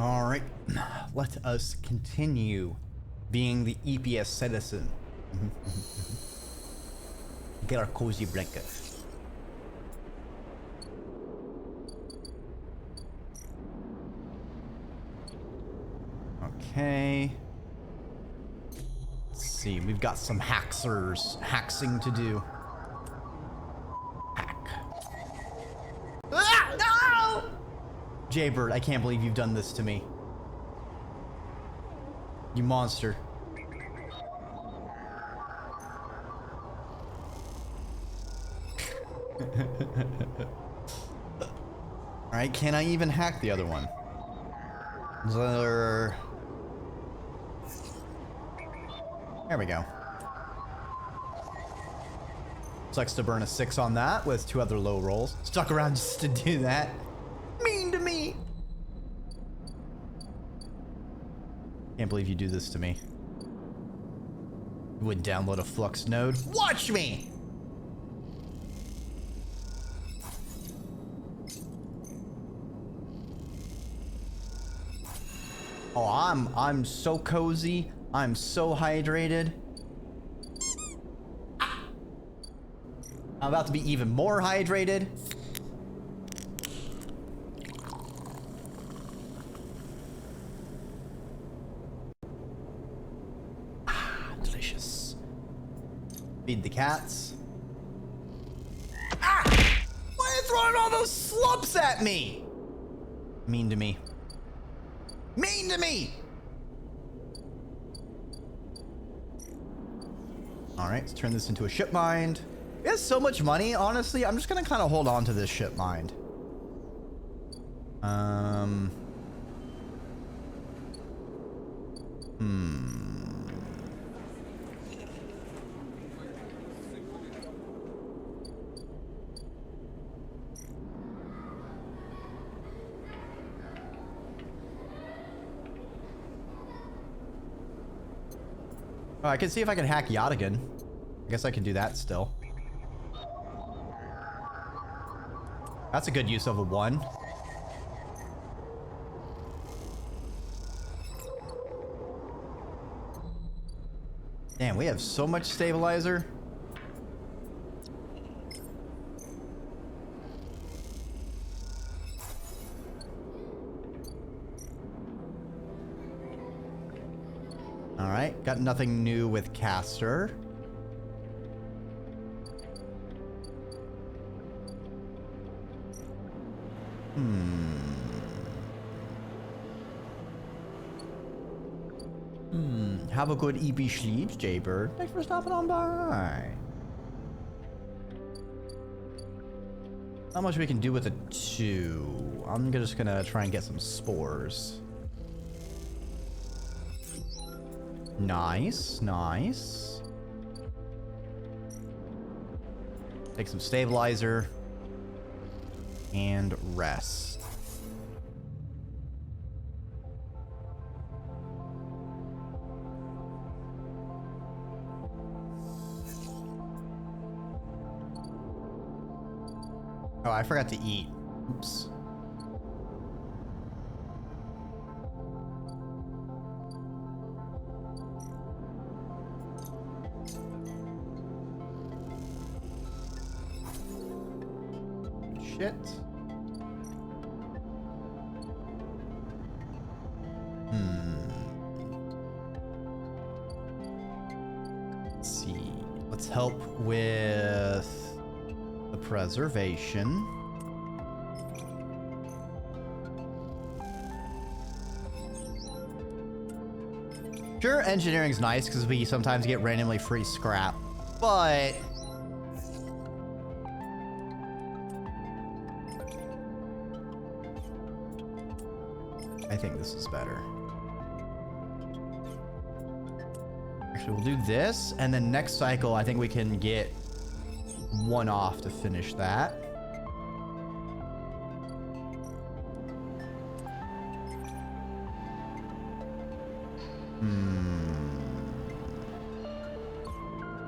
All right, let us continue being the EPS citizen. Get our cozy blanket. Okay. Let's see, we've got some haxing to do. Hack. Ah, no! Jaybird, I can't believe you've done this to me. You monster. Alright, can I even hack the other one? There we go. Sucks to burn a 6 on that with 2 other low rolls. Stuck around just to do that. Mean to me. Can't believe you do this to me. You wouldn't download a Flux node. Watch me! Oh, I'm so cozy. I'm so hydrated. Ah. I'm about to be even more hydrated. Ah, delicious. Feed the cats. Ah! Why are you throwing all those slumps at me? Mean to me. Mean to me! Alright, let's turn this into a ship mind. It has so much money, honestly. I'm just gonna kind of hold on to this ship mind. Oh, I can see if I can hack Yadigan. I guess I can do that still. That's a good use of a 1. Damn, we have so much stabilizer. Alright, got nothing new with Caster. Have a good EP sleep, Jaybird. Thanks for stopping on by. Not much we can do with a 2. I'm just gonna try and get some spores. Nice, nice. Take some stabilizer. And rest. Oh, I forgot to eat. Oops. Shit. Let's see. Let's help with the preservation. Sure, engineering's nice because we sometimes get randomly free scrap, but I think this is better. Actually, we'll do this, and then next cycle, I think we can get 1 off to finish that.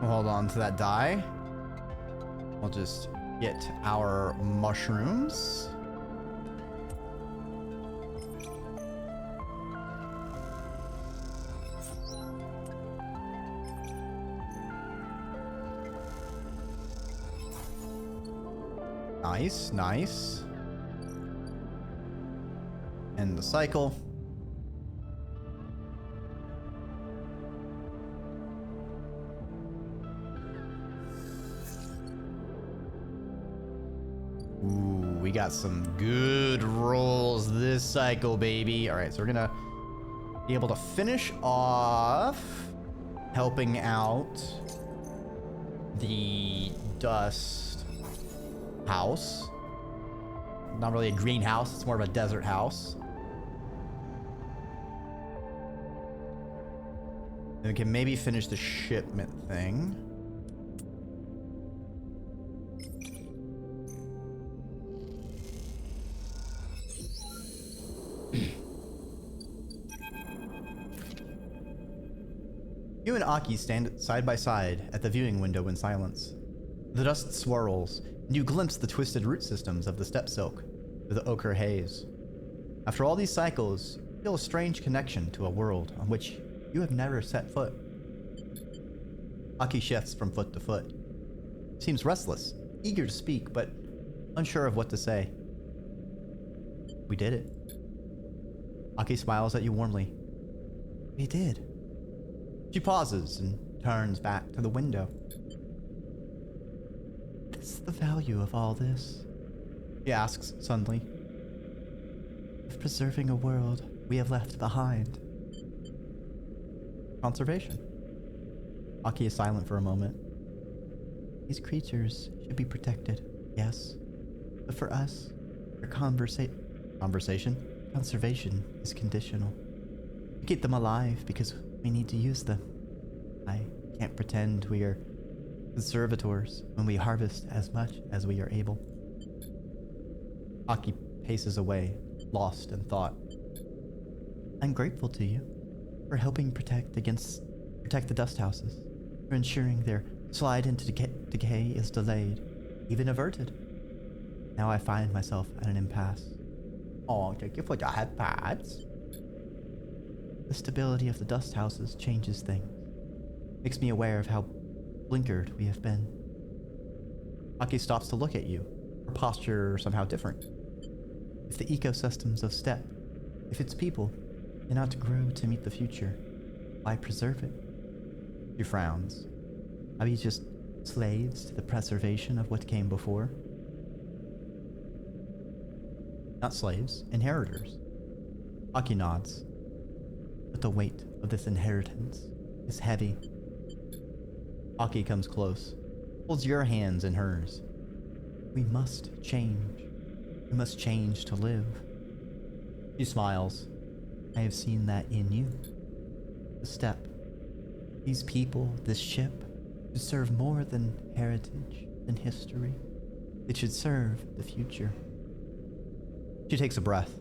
We'll hold on to that die. We'll just get our mushrooms. Nice, nice. End the cycle. Ooh, we got some good rolls this cycle, baby. All right, so we're gonna be able to finish off helping out the dust house. Not really a greenhouse, it's more of a desert house. And we can maybe finish the shipment thing. You and Aki stand side by side at the viewing window in silence. The dust swirls, and you glimpse the twisted root systems of the steppe silk through the ochre haze. After all these cycles, you feel a strange connection to a world on which you have never set foot. Aki shifts from foot to foot. Seems restless, eager to speak, but unsure of what to say. We did it. Aki smiles at you warmly. We did. She pauses and turns back to the window. What's the value of all this? She asks suddenly. Of preserving a world we have left behind. Conservation. Aki is silent for a moment. These creatures should be protected, yes. But for us, their conservation is conditional. We keep them alive because we need to use them. I can't pretend we are conservators when we harvest as much as we are able. Aki paces away, lost in thought. I'm grateful to you for helping protect the dust houses, for ensuring their slide into decay is delayed, even averted. Now I find myself at an impasse. Oh, thank you for the headpads. The stability of the dust houses changes things. Makes me aware of how blinkered we have been. Aki stops to look at you, her posture somehow different. If the ecosystems of steppe, if its people cannot grow to meet the future, why preserve it? She frowns. Are we just slaves to the preservation of what came before? Not slaves, inheritors. Aki nods. But the weight of this inheritance is heavy. Aki comes close, holds your hands in hers. We must change. We must change to live. She smiles. I have seen that in you. The steppe. These people, this ship, should serve more than heritage, than history. It should serve the future. She takes a breath.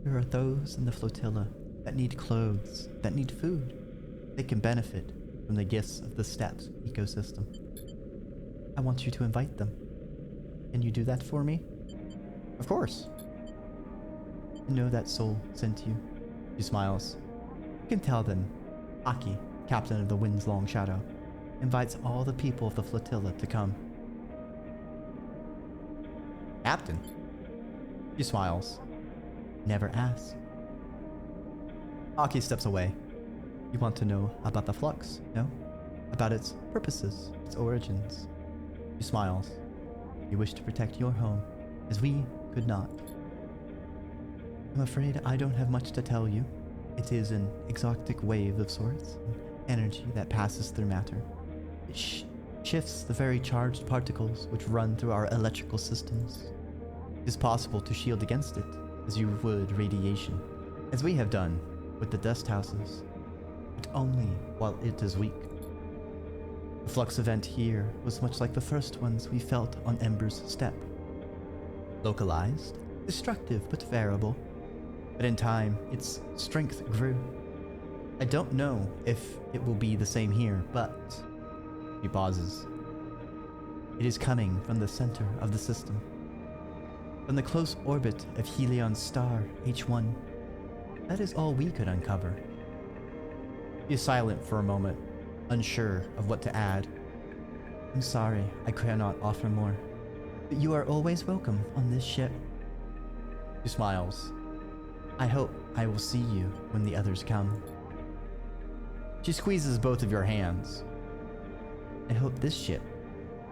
There are those in the flotilla that need clothes, that need food. They can benefit from the gifts of the steppe's ecosystem. I want you to invite them. Can you do that for me? Of course. I know that soul sent you. She smiles. You can tell them. Aki, captain of the wind's long shadow, invites all the people of the flotilla to come. Captain? She smiles. Never ask. Aki steps away. You want to know about the flux, no? About its purposes, its origins. She smiles. You wish to protect your home, as we could not. I'm afraid I don't have much to tell you. It is an exotic wave of sorts, an energy that passes through matter. It shifts the very charged particles which run through our electrical systems. It is possible to shield against it, as you would radiation, as we have done with the dust houses, but only while it is weak. The flux event here was much like the first ones we felt on Ember's steppe. Localized, destructive but variable, but in time its strength grew. I don't know if it will be the same here, but... He pauses. It is coming from the center of the system. From the close orbit of Helion's star, H1. That is all we could uncover. He is silent for a moment, unsure of what to add. I'm sorry, I cannot offer more. But you are always welcome on this ship. She smiles. I hope I will see you when the others come. She squeezes both of your hands. I hope this ship,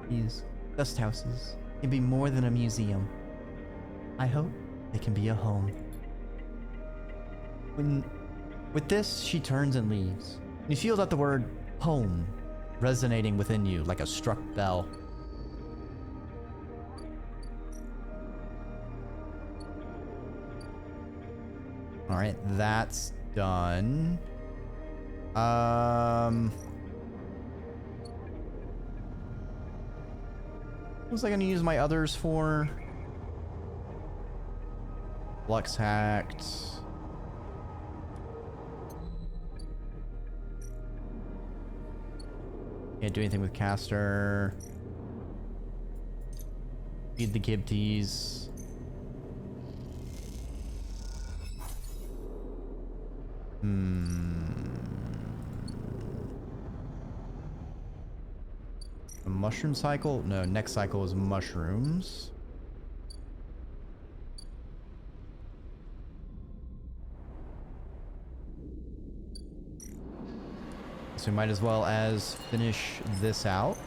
these dust houses, can be more than a museum. I hope they can be a home. With this, she turns and leaves. You feel that the word home resonating within you like a struck bell. All right, that's done. What was I gonna use my others for? Flux hacked. Can't do anything with caster. Feed the kibties. A mushroom cycle? No, next cycle is mushrooms. So we might as well as finish this out.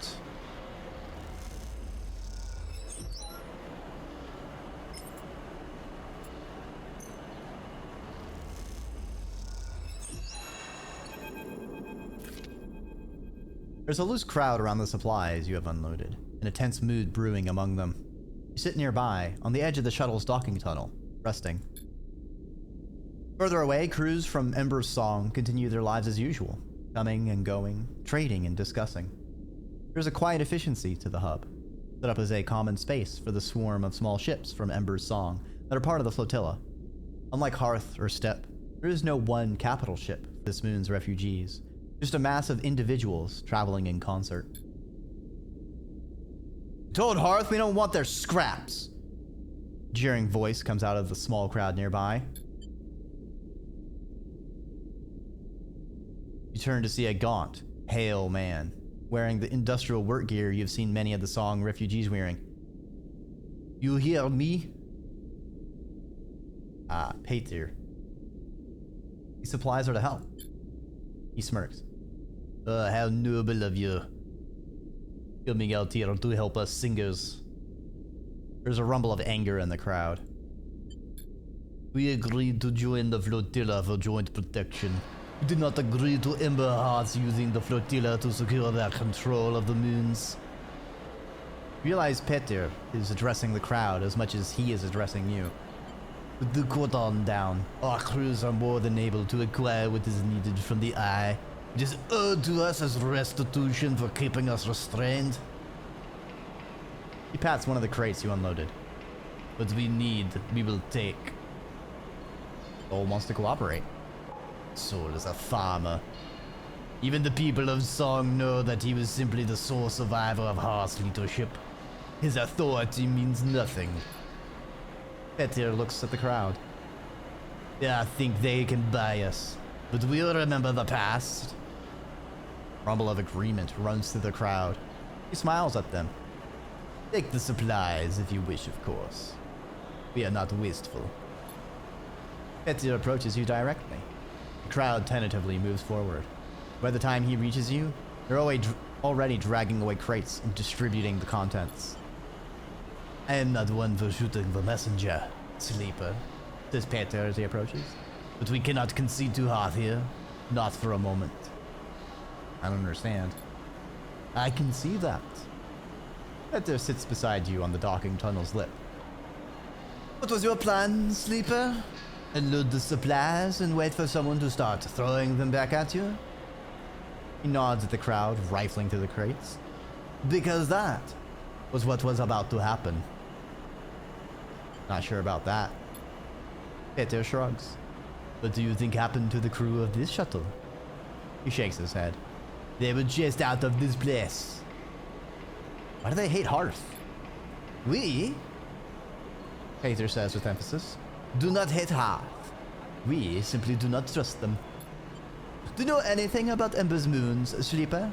There's a loose crowd around the supplies you have unloaded, and a tense mood brewing among them. You sit nearby, on the edge of the shuttle's docking tunnel, resting. Further away, crews from Ember's Song continue their lives as usual, coming and going, trading and discussing. There's a quiet efficiency to the hub, set up as a common space for the swarm of small ships from Ember's Song that are part of the flotilla. Unlike Hearth or Steppe, there is no one capital ship for this moon's refugees, just a mass of individuals traveling in concert. Told Hearth we don't want their scraps! A jeering voice comes out of the small crowd nearby. You turn to see a gaunt, pale man, wearing the industrial work gear you've seen many of the Song refugees wearing. You hear me? Ah, Pater. These supplies are to help. He smirks. How noble of you. Coming out here to help us singers. There's a rumble of anger in the crowd. We agreed to join the flotilla for joint protection. We did not agree to Ember Hearts using the flotilla to secure their control of the moons. Realize Peter is addressing the crowd as much as he is addressing you. With the cordon down, our crews are more than able to acquire what is needed from the Eye. It is owed to us as restitution for keeping us restrained. He pats one of the crates you unloaded. What we need, we will take. Soul wants to cooperate. Soul is a farmer. Even the people of Song know that he was simply the sole survivor of Hearth's leadership. His authority means nothing. Petir looks at the crowd. I think they can buy us, but we'll remember the past. Rumble of agreement runs through the crowd. He smiles at them. Take the supplies if you wish, of course. We are not wasteful. Petir approaches you directly. The crowd tentatively moves forward. By the time he reaches you, they're already dragging away crates and distributing the contents. I am not one for shooting the messenger, sleeper, says Peter as he approaches. But we cannot concede to Hearth here. Not for a moment. I don't understand. I can see that. Peter sits beside you on the docking tunnel's lip. What was your plan, sleeper? Unload the supplies and wait for someone to start throwing them back at you? He nods at the crowd, rifling through the crates. Because that was what was about to happen. Not sure about that. Peter shrugs. What do you think happened to the crew of this shuttle? He shakes his head. They were chased out of this place. Why do they hate Hearth? We? Peter says with emphasis. Do not hate Hearth. We simply do not trust them. Do you know anything about Ember's moons, Sleeper?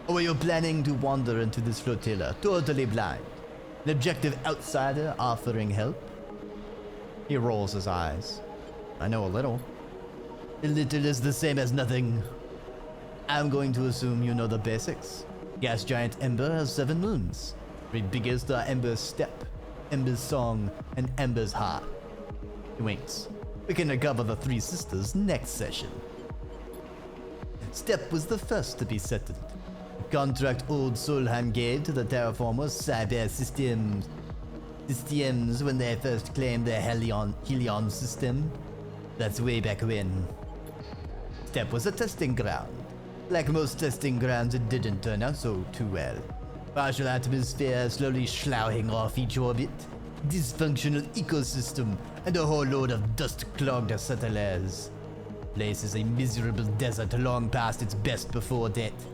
Or were you planning to wander into this flotilla, totally blind? An objective outsider offering help? He rolls his eyes. I know a little. A little is the same as nothing. I'm going to assume you know the basics. Gas giant Ember has 7 moons. 3 biggest are Ember's Step, Ember's Song, and Ember's Heart. He winks. We can cover the 3 sisters next session. Step was the first to be settled. The contract old Solheim gave to the terraformers cyber systems when they first claimed the Helion system. That's way back when. Step was a testing ground. Like most testing grounds, it didn't turn out so too well. Partial atmosphere slowly sloughing off each orbit, dysfunctional ecosystem, and a whole load of dust-clogged settlers. Place is a miserable desert long past its best before death.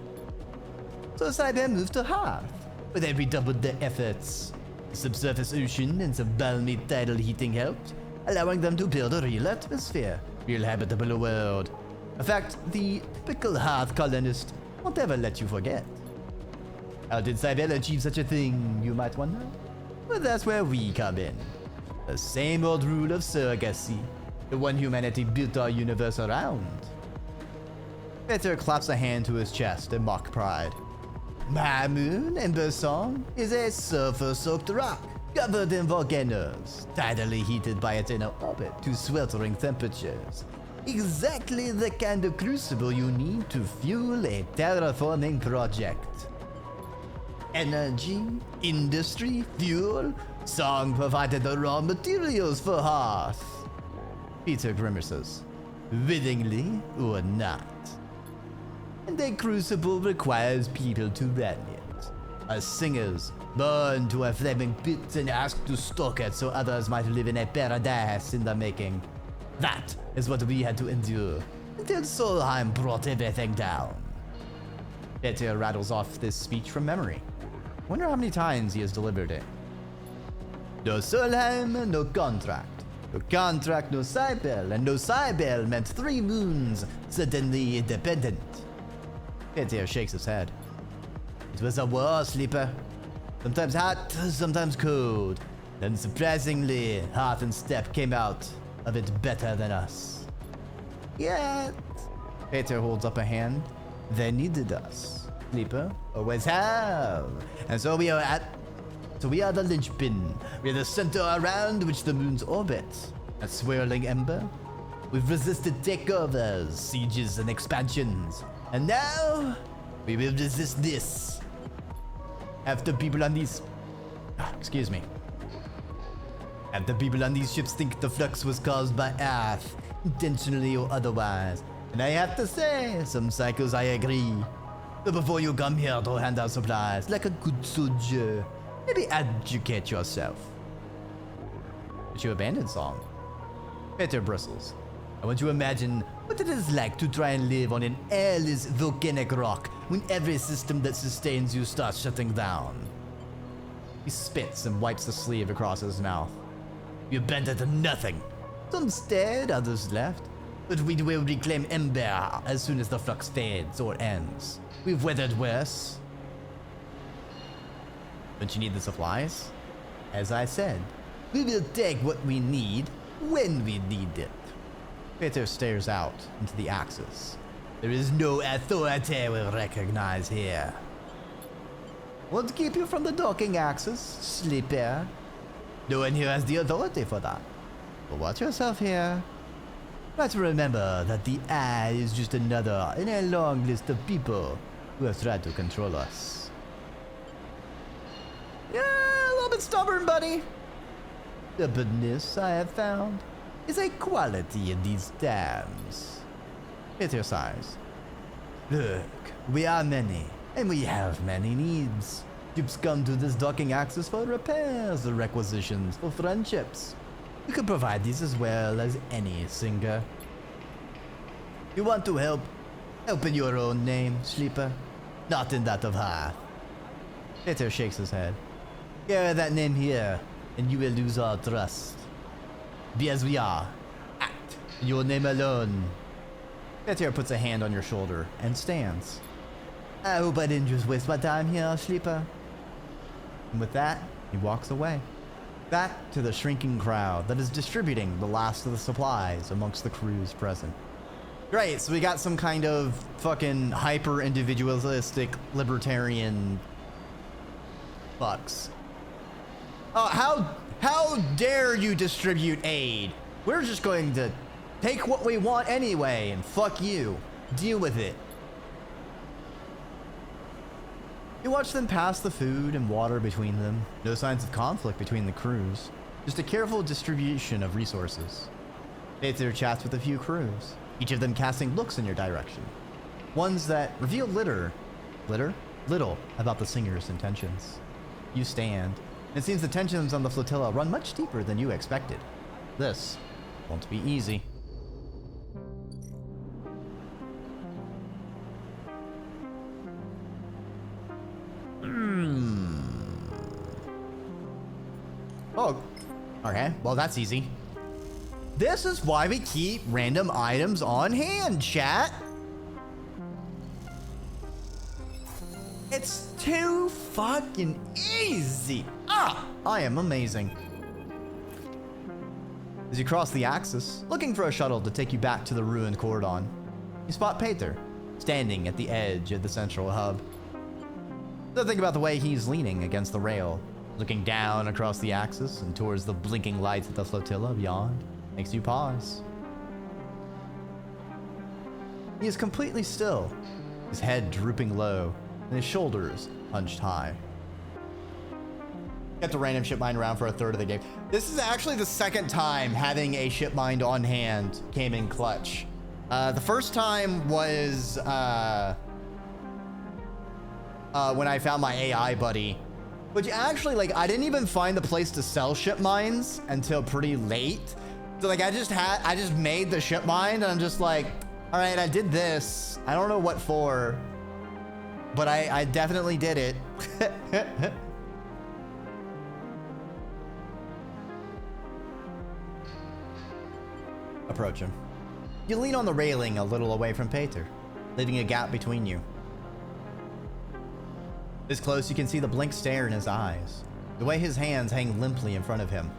So Cyber moved to Hearth, where they redoubled their efforts. The subsurface ocean and some balmy tidal heating helped, allowing them to build a real atmosphere, real habitable world. In fact, the typical Hearth colonist won't ever let you forget. How did Cyber achieve such a thing, you might wonder? Well, that's where we come in. The same old rule of surrogacy, the one humanity built our universe around. Peter claps a hand to his chest in mock pride. My moon, Ember Song, is a sulfur-soaked rock, covered in volcanoes, tidally heated by its inner orbit to sweltering temperatures. Exactly the kind of crucible you need to fuel a terraforming project. Energy, industry, fuel, Song provided the raw materials for Hearth. Peter grimaces, willingly or not. And a crucible requires people to run it. As singers, born to a flaming pit and asked to stalk it so others might live in a paradise in the making. That is what we had to endure, until Solheim brought everything down. Peter rattles off this speech from memory. Wonder how many times he has delivered it. No Solheim, no contract. No contract, no Cybele, and no Cybele meant 3 moons, suddenly independent. Peter shakes his head. It was a war, Sleeper. Sometimes hot, sometimes cold. Then surprisingly, Hearth and Step came out of it better than us. Yet, Peter holds up a hand. They needed us. Sleeper always have. And so we are the linchpin. We're the center around which the moons orbit. A swirling ember. We've resisted takeovers, sieges, and expansions. And now, we will resist this. After people on these... excuse me. And the people on these ships think the flux was caused by Earth, intentionally or otherwise. And I have to say, some psychos I agree. So before you come here to hand out supplies, like a good soldier, maybe educate yourself. But you abandoned Song. Peter bristles. I want you to imagine what it is like to try and live on an airless volcanic rock when every system that sustains you starts shutting down. He spits and wipes the sleeve across his mouth. You abandoned nothing. Some stayed, others left. But we will reclaim Ember as soon as the flux fades or ends. We've weathered worse. Don't you need the supplies? As I said, we will take what we need when we need it. Peter stares out into the axis. There is no authority we'll recognize here. Won't keep you from the docking axis, Sleeper. No one here has the authority for that. But watch yourself here. Try to remember that the Eye is just another in a long list of people who have tried to control us. Yeah, a little bit stubborn, buddy. Stubbornness, I have found, is a quality in these dams. Peter sighs. Look, we are many, and we have many needs. Ships come to this docking axis for repairs or requisitions for friendships. You can provide these as well as any singer. You want to help? Help in your own name, Sleeper. Not in that of Hearth. Peter shakes his head. Carry that name here, and you will lose our trust. Be as we are. Act in your name alone. Peter puts a hand on your shoulder and stands. I hope I didn't just waste my time here, Sleeper. And with that, He walks away, back to the shrinking crowd that is distributing the last of the supplies amongst the crews present. Great, so we got some kind of fucking hyper-individualistic libertarian fucks. Oh, how dare you distribute aid? We're just going to take what we want anyway, and fuck you. Deal with it. You watch them pass the food and water between them. No signs of conflict between the crews. Just a careful distribution of resources. Peter chats with a few crews, each of them casting looks in your direction. Ones that reveal little about the singer's intentions. You stand. It seems the tensions on the flotilla run much deeper than you expected. This won't be easy. Oh, okay. Well, that's easy. This is why we keep random items on hand, chat. It's too fucking easy. I am amazing. As you cross the axis, looking for a shuttle to take you back to the ruined cordon, you spot Peter, standing at the edge of the central hub. So think about the way he's leaning against the rail, looking down across the axis and towards the blinking lights of the flotilla beyond. Makes you pause. He is completely still, his head drooping low, and his shoulders hunched high. Kept a random ship mind around for a third of the game. This is actually the second time having a ship mind on hand came in clutch. The first time was when I found my AI buddy, which actually, like, I didn't even find the place to sell ship mines until pretty late. So like I just made the ship mind and I'm just like, all right, I did this. I don't know what for, but I definitely did it. Approach him. You lean on the railing a little away from Peter, leaving a gap between you. This close, you can see the blank stare in his eyes, the way his hands hang limply in front of him.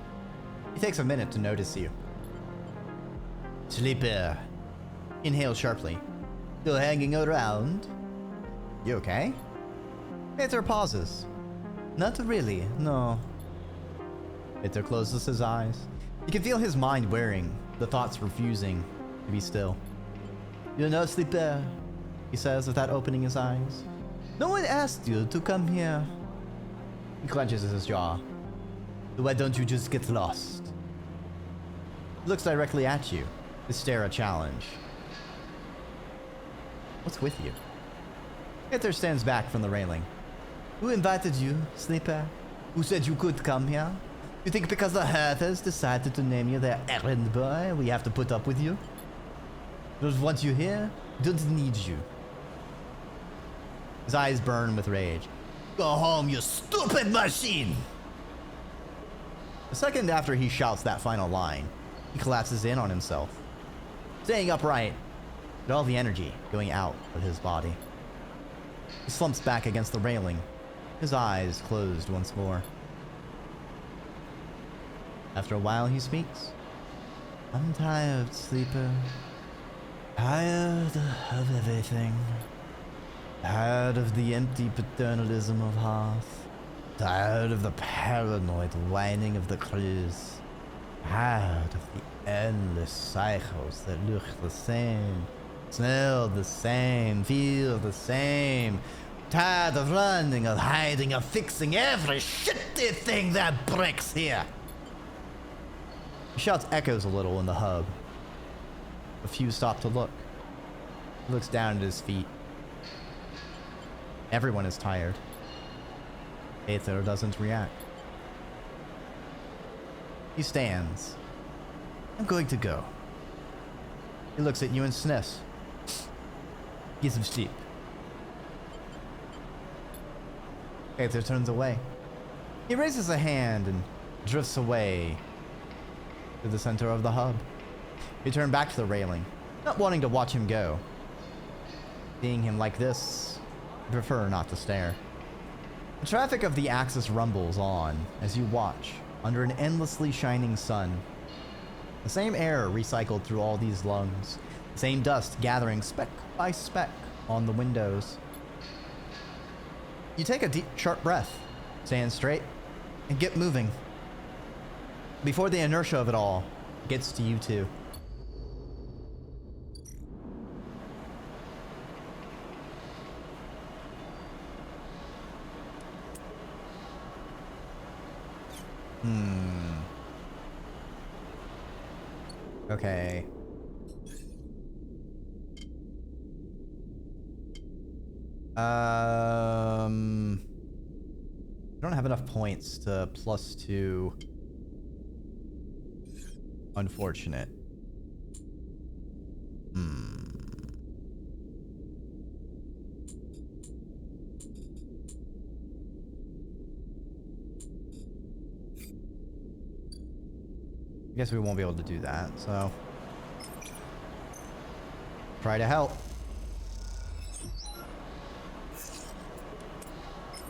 He takes a minute to notice you. Sleeper. Inhale sharply. Still hanging around? You okay? Peter pauses. Not really, no. Peter closes his eyes. You can feel his mind wearing, the thoughts refusing to be still. You're no sleeper, he says without opening his eyes. No one asked you to come here. He clenches his jaw. So why don't you just get lost? He looks directly at you, his stare a challenge. What's with you? Peter stands back from the railing. Who invited you, sleeper? Who said you could come here? You think because the Hathers decided to name you their errand boy, we have to put up with you? Don't want you here, don't need you. His eyes burn with rage. Go home, you stupid machine! A second after he shouts that final line, he collapses in on himself, staying upright, with all the energy going out of his body. He slumps back against the railing, his eyes closed once more. After a while, he speaks. I'm tired, sleeper. Tired of everything. Tired of the empty paternalism of Hearth. Tired of the paranoid whining of the crews. Tired of the endless cycles that look the same, smell the same, feel the same. Tired of running, of hiding, of fixing every shitty thing that breaks here. His shouts echoes a little in the hub. A few stop to look. He looks down at his feet. Everyone is tired. Aether doesn't react. He stands. I'm going to go. He looks at you and sniffs. Get some sleep. Aether turns away. He raises a hand and drifts away to the center of the hub. You turn back to the railing, not wanting to watch him go. Seeing him like this, you prefer not to stare. The traffic of the axis rumbles on as you watch under an endlessly shining sun. The same air recycled through all these lungs. The same dust gathering speck by speck on the windows. You take a deep, sharp breath, stand straight, and get moving. Before the inertia of it all gets to you too. Okay. I don't have enough points to +2. Unfortunate. I guess we won't be able to do that, so try to help.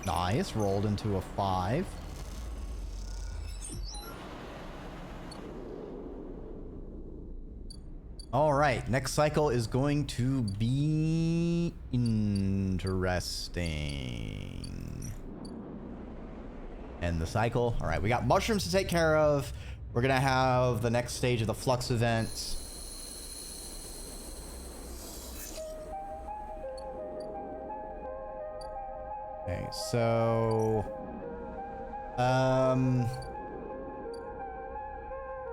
Nice, rolled into a 5. All right, next cycle is going to be interesting. End the cycle. All right, we got mushrooms to take care of. We're gonna have the next stage of the flux event. Okay, so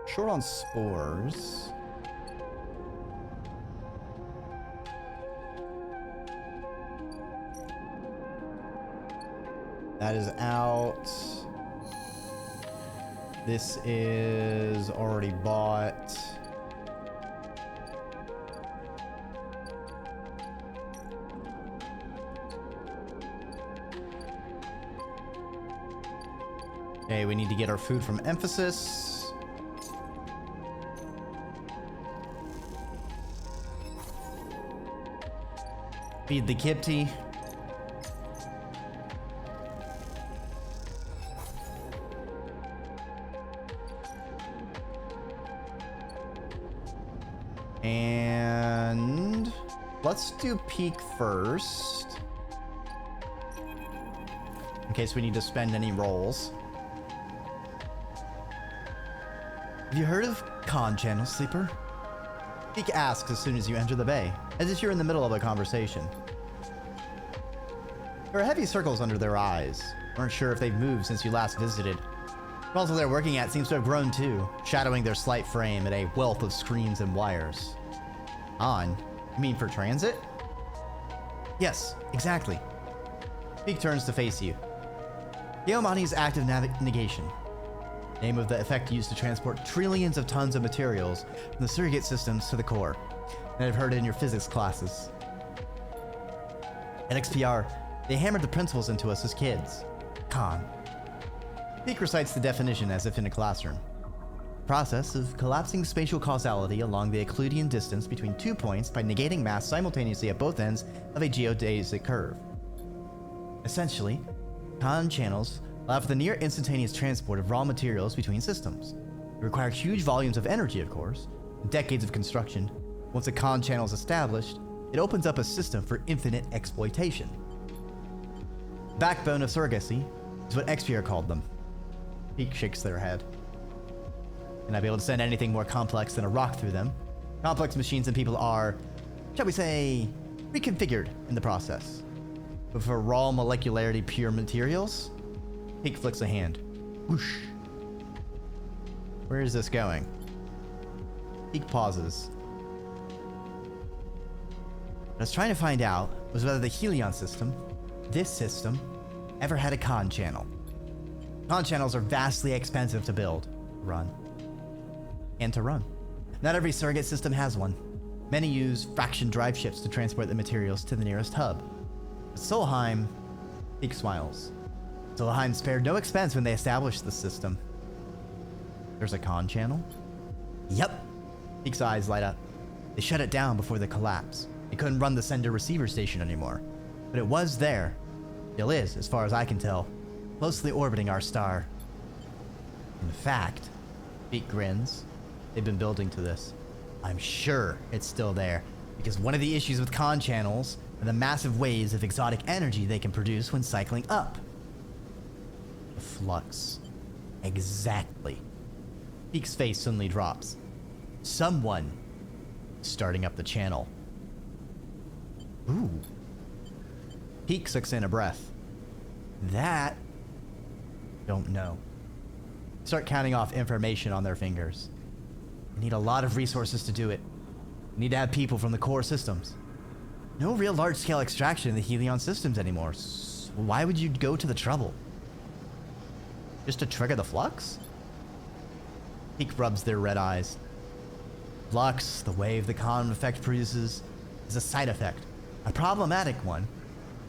short on spores. That is out. This is already bought. Okay, we need to get our food from Emphasis. Feed the Kipti. And let's do Peak first, in case we need to spend any rolls. Have you heard of Con Channel, Sleeper? Peak asks as soon as you enter the bay, as if you're in the middle of a conversation. There are heavy circles under their eyes. Weren't sure if they've moved since you last visited. The console they're working at seems to have grown too, shadowing their slight frame at a wealth of screens and wires. On? You mean for transit? Yes, exactly. Peak turns to face you. Geomani's active negation. Name of the effect used to transport trillions of tons of materials from the surrogate systems to the core. And I've heard it in your physics classes. At XPR, they hammered the principles into us as kids. Con. Peak recites the definition as if in a classroom. Process of collapsing spatial causality along the Euclidean distance between 2 points by negating mass simultaneously at both ends of a geodesic curve. Essentially, Con channels allow for the near instantaneous transport of raw materials between systems. They require huge volumes of energy, of course, and decades of construction. Once a Con channel is established, it opens up a system for infinite exploitation. Backbone of surrogacy is what XPR called them. Peak shakes their head. And I'd be able to send anything more complex than a rock through them. Complex machines and people are, shall we say, reconfigured in the process. But for raw molecularity pure materials, Peak flicks a hand. Whoosh. Where is this going? Peak pauses. What I was trying to find out was whether the Helion system, this system, ever had a Con channel. Con channels are vastly expensive to build, run. Not every surrogate system has one. Many use fraction drive ships to transport the materials to the nearest hub. But Solheim, Peak smiles. Solheim spared no expense when they established the system. There's a Con channel? Yep. Peak's eyes light up. They shut it down before the collapse. They couldn't run the sender receiver station anymore. But it was there. Still is, as far as I can tell, closely orbiting our star. In fact, Beak grins. They've been building to this. I'm sure it's still there, because one of the issues with con channels are the massive waves of exotic energy they can produce when cycling up. The flux. Exactly. Peak's face suddenly drops. Someone is starting up the channel. Ooh. Peak sucks in a breath. That... don't know. Start counting off information on their fingers. You need a lot of resources to do it. You need to have people from the core systems. No real large-scale extraction in the Helion systems anymore. So why would you go to the trouble? Just to trigger the flux? Peak rubs their red eyes. Flux, the wave the con effect produces, is a side effect. A problematic one,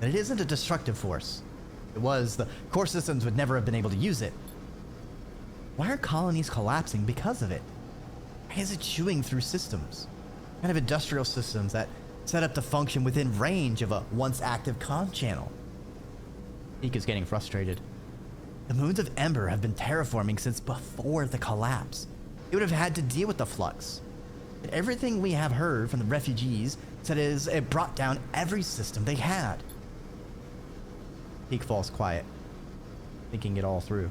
but it isn't a destructive force. If it was, the core systems would never have been able to use it. Why are colonies collapsing because of it? Why is it chewing through systems? Kind of industrial systems that set up to function within range of a once active con channel. Peak is getting frustrated. The moons of Ember have been terraforming since before the collapse. It would have had to deal with the flux. But everything we have heard from the refugees said it brought down every system they had. Peak falls quiet, thinking it all through.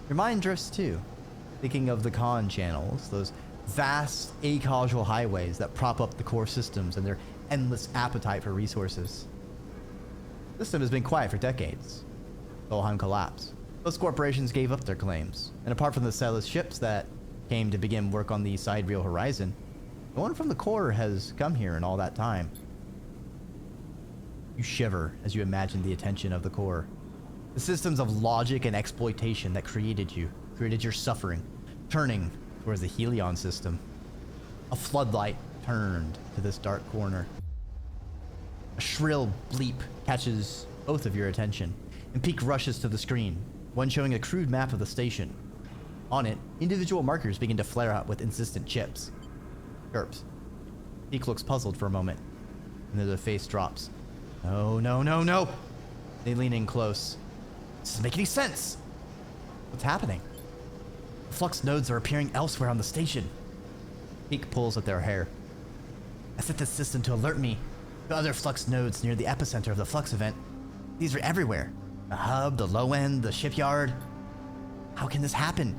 Your mind drifts too, thinking of the con channels, those vast acausal highways that prop up the core systems and their endless appetite for resources. The system has been quiet for decades. Solheim collapsed. Most corporations gave up their claims, and apart from the Celis ships that came to begin work on the sidereal horizon, no one from the core has come here in all that time. You shiver as you imagine the attention of the core. The systems of logic and exploitation that created your suffering, turning towards the Helion system. A floodlight turned to this dark corner. A shrill bleep catches both of your attention, and Peak rushes to the screen, one showing a crude map of the station. On it, individual markers begin to flare up with insistent chips. Chirps. Peak looks puzzled for a moment, and then the face drops. No, no, no, no! They lean in close. This doesn't make any sense! What's happening? The flux nodes are appearing elsewhere on the station. Peak pulls at their hair. I set this system to alert me to other flux nodes near the epicenter of the flux event. These are everywhere. The hub, the low end, the shipyard. How can this happen?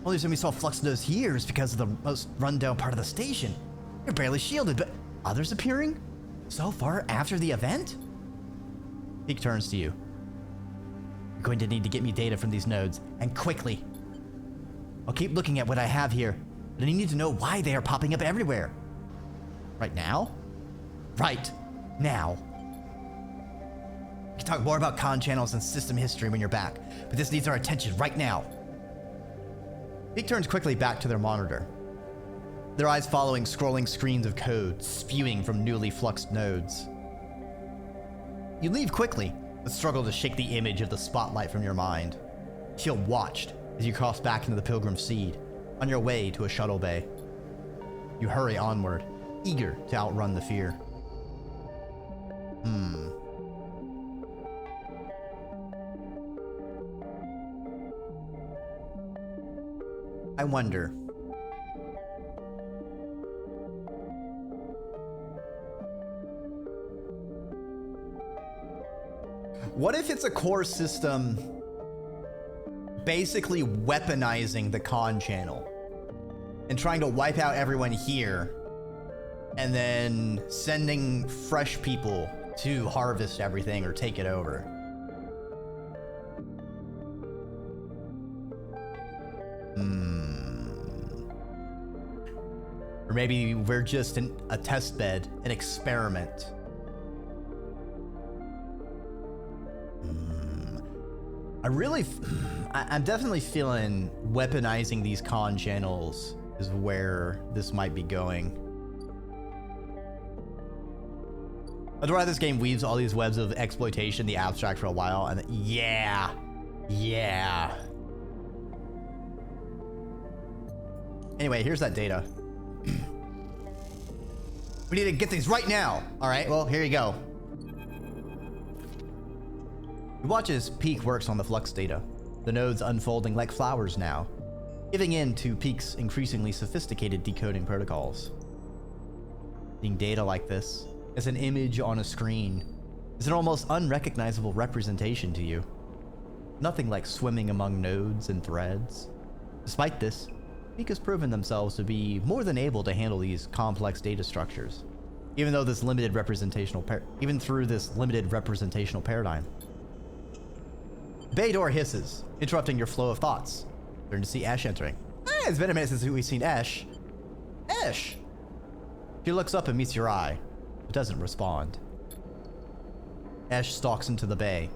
Only reason we saw flux nodes here is because of the most rundown part of the station. You're barely shielded, but others appearing? So far after the event? Peak turns to you. You're going to need to get me data from these nodes, and quickly. I'll keep looking at what I have here, but I need to know why they are popping up everywhere. Right now? Right now. We can talk more about con channels and system history when you're back, but this needs our attention right now. Peak turns quickly back to their monitor, their eyes following scrolling screens of code spewing from newly fluxed nodes. You leave quickly, but struggle to shake the image of the spotlight from your mind. You feel watched as you cross back into the Pilgrim Seed, on your way to a shuttle bay. You hurry onward, eager to outrun the fear. I wonder. What if it's a core system basically weaponizing the con channel and trying to wipe out everyone here and then sending fresh people to harvest everything or take it over? Or maybe we're just a test bed, an experiment. I'm definitely feeling weaponizing these con channels is where this might be going. I don't know why this game weaves all these webs of exploitation, the abstract for a while, and yeah. Anyway, here's that data. We need to get these right now. All right, well, here you go. You watch as Peak works on the flux data, the nodes unfolding like flowers now, giving in to Peak's increasingly sophisticated decoding protocols. Seeing data like this, as an image on a screen, is an almost unrecognizable representation to you. Nothing like swimming among nodes and threads. Despite this, Peak has proven themselves to be more than able to handle these complex data structures, even through this limited representational paradigm. The bay door hisses, interrupting your flow of thoughts. Turn to see Ash entering. It's been a minute since we've seen Ash. Ash! She looks up and meets your eye, but doesn't respond. Ash stalks into the bay,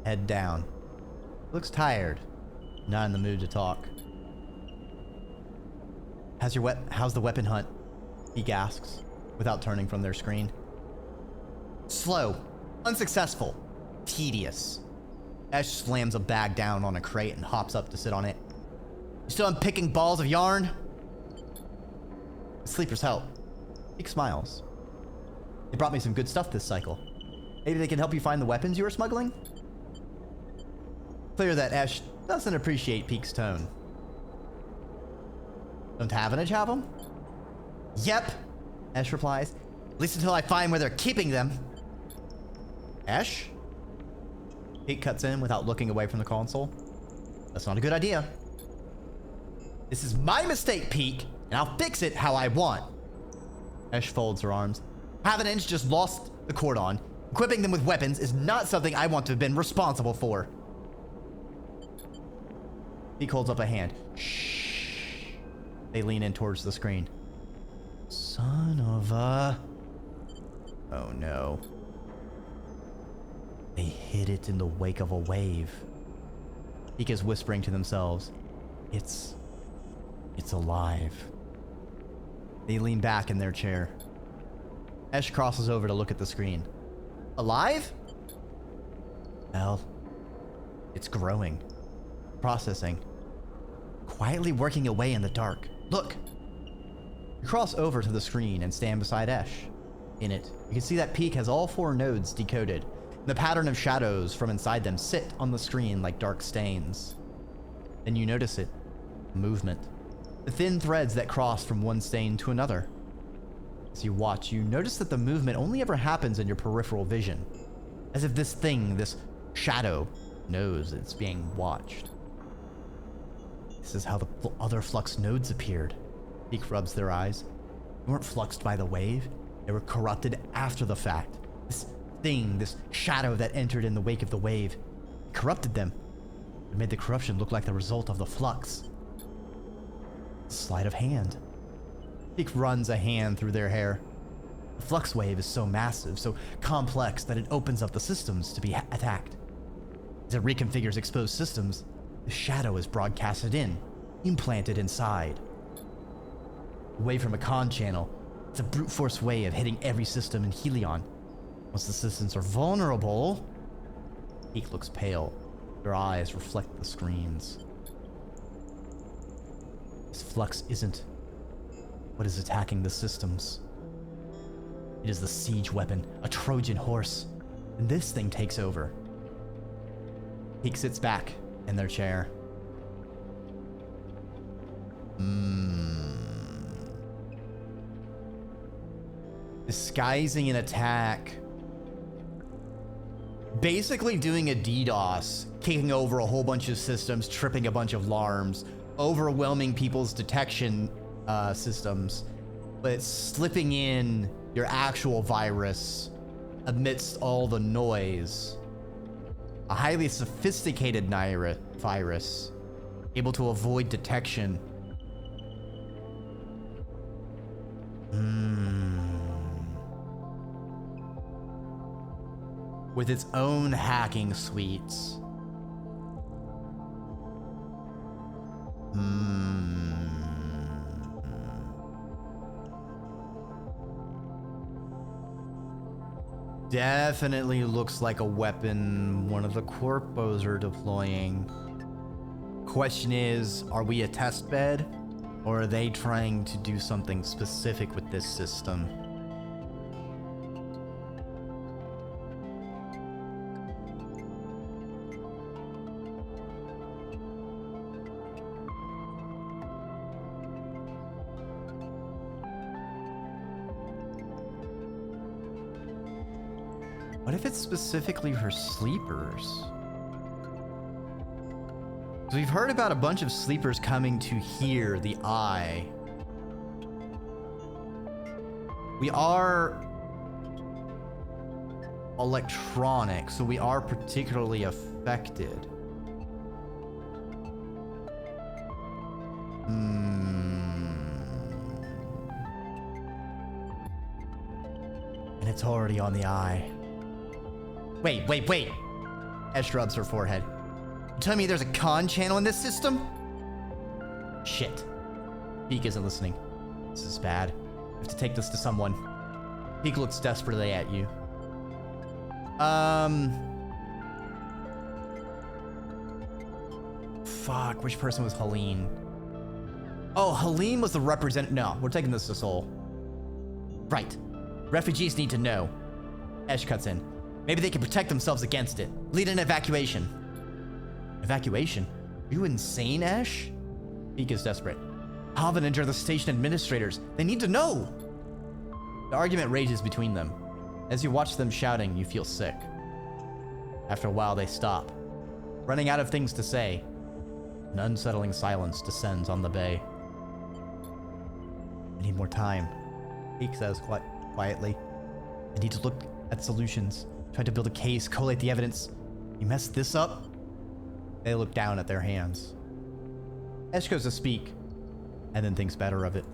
head down. Looks tired, not in the mood to talk. How's the weapon hunt? He asks, without turning from their screen. Slow, unsuccessful, tedious. Ash slams a bag down on a crate and hops up to sit on it. You still unpicking balls of yarn? Sleepers help. Peak smiles. They brought me some good stuff this cycle. Maybe they can help you find the weapons you were smuggling? Clear that Ash doesn't appreciate Peak's tone. Don't Tavanage have them? Yep, Ash replies. At least until I find where they're keeping them. Ash? Peak cuts in without looking away from the console. That's not a good idea. This is my mistake, Peak, and I'll fix it how I want. Ash folds her arms. Tavanage just lost the cordon. Equipping them with weapons is not something I want to have been responsible for. Peak holds up a hand. Shh. They lean in towards the screen. Son of a... Oh no. They hid it in the wake of a wave. Peak is whispering to themselves. It's alive. They lean back in their chair. Ash crosses over to look at the screen. Alive? Well, it's growing. Processing. Quietly working away in the dark. Look! You cross over to the screen and stand beside Ash. In it, you can see that Peak has all 4 nodes decoded. The pattern of shadows from inside them sit on the screen like dark stains. Then you notice it. Movement. The thin threads that cross from one stain to another. As you watch, you notice that the movement only ever happens in your peripheral vision. As if this thing, this shadow, knows it's being watched. This is how the other flux nodes appeared. Peak rubs their eyes. They weren't fluxed by the wave. They were corrupted after the fact. This thing, this shadow that entered in the wake of the wave, corrupted them. It made the corruption look like the result of the flux. Sleight of hand. Peak runs a hand through their hair. The flux wave is so massive, so complex that it opens up the systems to be attacked. As it reconfigures exposed systems, the shadow is broadcasted in, implanted inside. Away from a con channel, it's a brute force way of hitting every system in Helion. Once the systems are vulnerable... Peak looks pale. Their eyes reflect the screens. This flux isn't what is attacking the systems. It is the siege weapon, a Trojan horse. And this thing takes over. Peak sits back in their chair. Disguising an attack. Basically doing a DDoS, kicking over a whole bunch of systems, tripping a bunch of alarms, overwhelming people's detection systems, but slipping in your actual virus amidst all the noise. A highly sophisticated virus, able to avoid detection. With its own hacking suites. Definitely looks like a weapon one of the Corpos are deploying. Question is, are we a test bed? Or are they trying to do something specific with this system? What if it's specifically for sleepers? So we've heard about a bunch of sleepers coming to hear the eye. We are electronic, so we are particularly affected. And it's already on the eye. Wait. Ash rubs her forehead. You telling me there's a con channel in this system? Shit. Peek isn't listening. This is bad. We have to take this to someone. Peek looks desperately at you. Fuck, which person was Helene? Oh, Helene was the representative. No, we're taking this to Seoul. Right. Refugees need to know. Ash cuts in. Maybe they can protect themselves against it. Lead an evacuation. Evacuation? Are you insane, Ash? Peek is desperate. Havanage are the station administrators. They need to know. The argument rages between them. As you watch them shouting, you feel sick. After a while, they stop. Running out of things to say, an unsettling silence descends on the bay. I need more time, Peek says quietly. I need to look at solutions, try to build a case, collate the evidence. You messed this up? They look down at their hands. Ash goes to speak, and then thinks better of it.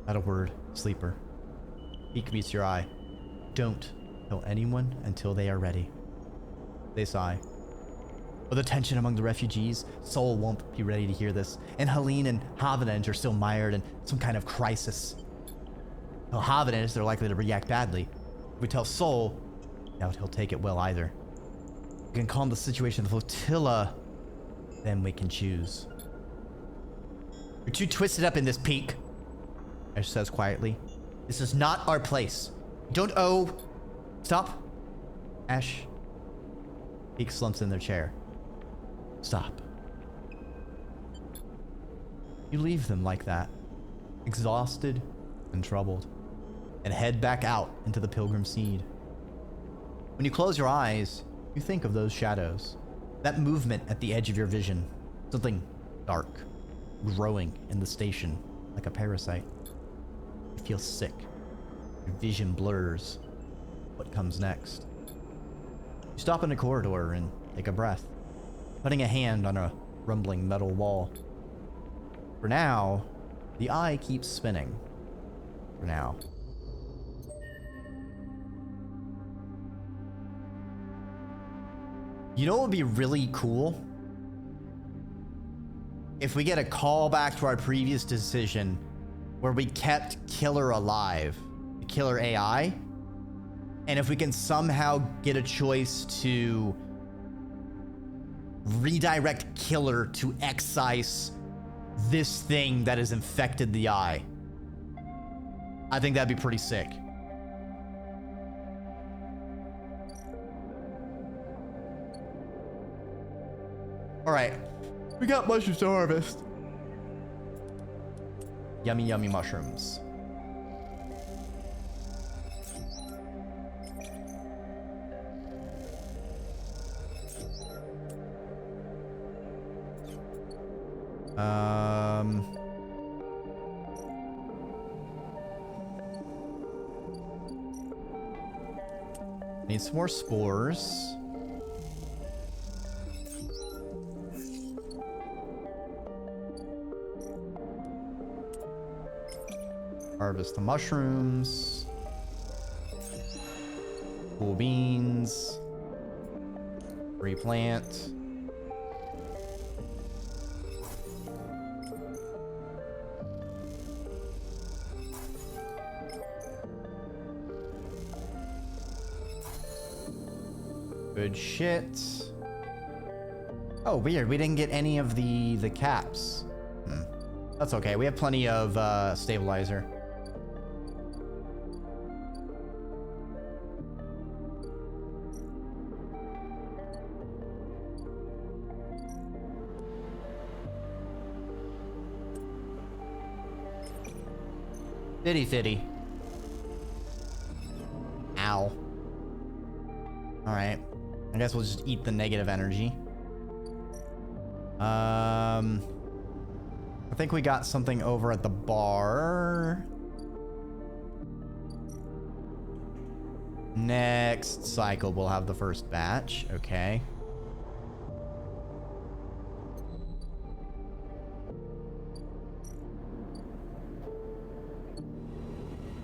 Not a word, sleeper. Peek meets your eye. Don't tell anyone until they are ready. They sigh. With the tension among the refugees, Seoul won't be ready to hear this, and Helene and Havanage are still mired in some kind of crisis. Tell Havanage they're likely to react badly. If we tell Seoul, I doubt he'll take it well either. We can calm the situation of the flotilla, then we can choose. You're too twisted up in this, Peek, Ash says quietly. This is not our place. You don't owe... Stop. Ash. Peek slumps in their chair. Stop. You leave them like that, exhausted and troubled, and head back out into the Pilgrim Seed. When you close your eyes, you think of those shadows, that movement at the edge of your vision, something dark, growing in the station like a parasite. You feel sick. Your vision blurs. What comes next? You stop in a corridor and take a breath, putting a hand on a rumbling metal wall. For now, the eye keeps spinning. For now. You know what would be really cool? If we get a callback to our previous decision where we kept Killer alive, the Killer AI, and if we can somehow get a choice to redirect Killer to excise this thing that has infected the eye. I think that'd be pretty sick. Alright, we got mushrooms to harvest. Yummy, yummy mushrooms. Need some more spores. Harvest the mushrooms. Cool beans. Replant. Good shit. Oh, weird. We didn't get any of the caps. That's okay. We have plenty of stabilizer. Fitty fitty. Ow. Alright. I guess we'll just eat the negative energy. I think we got something over at the bar. Next cycle, we'll have the first batch. Okay.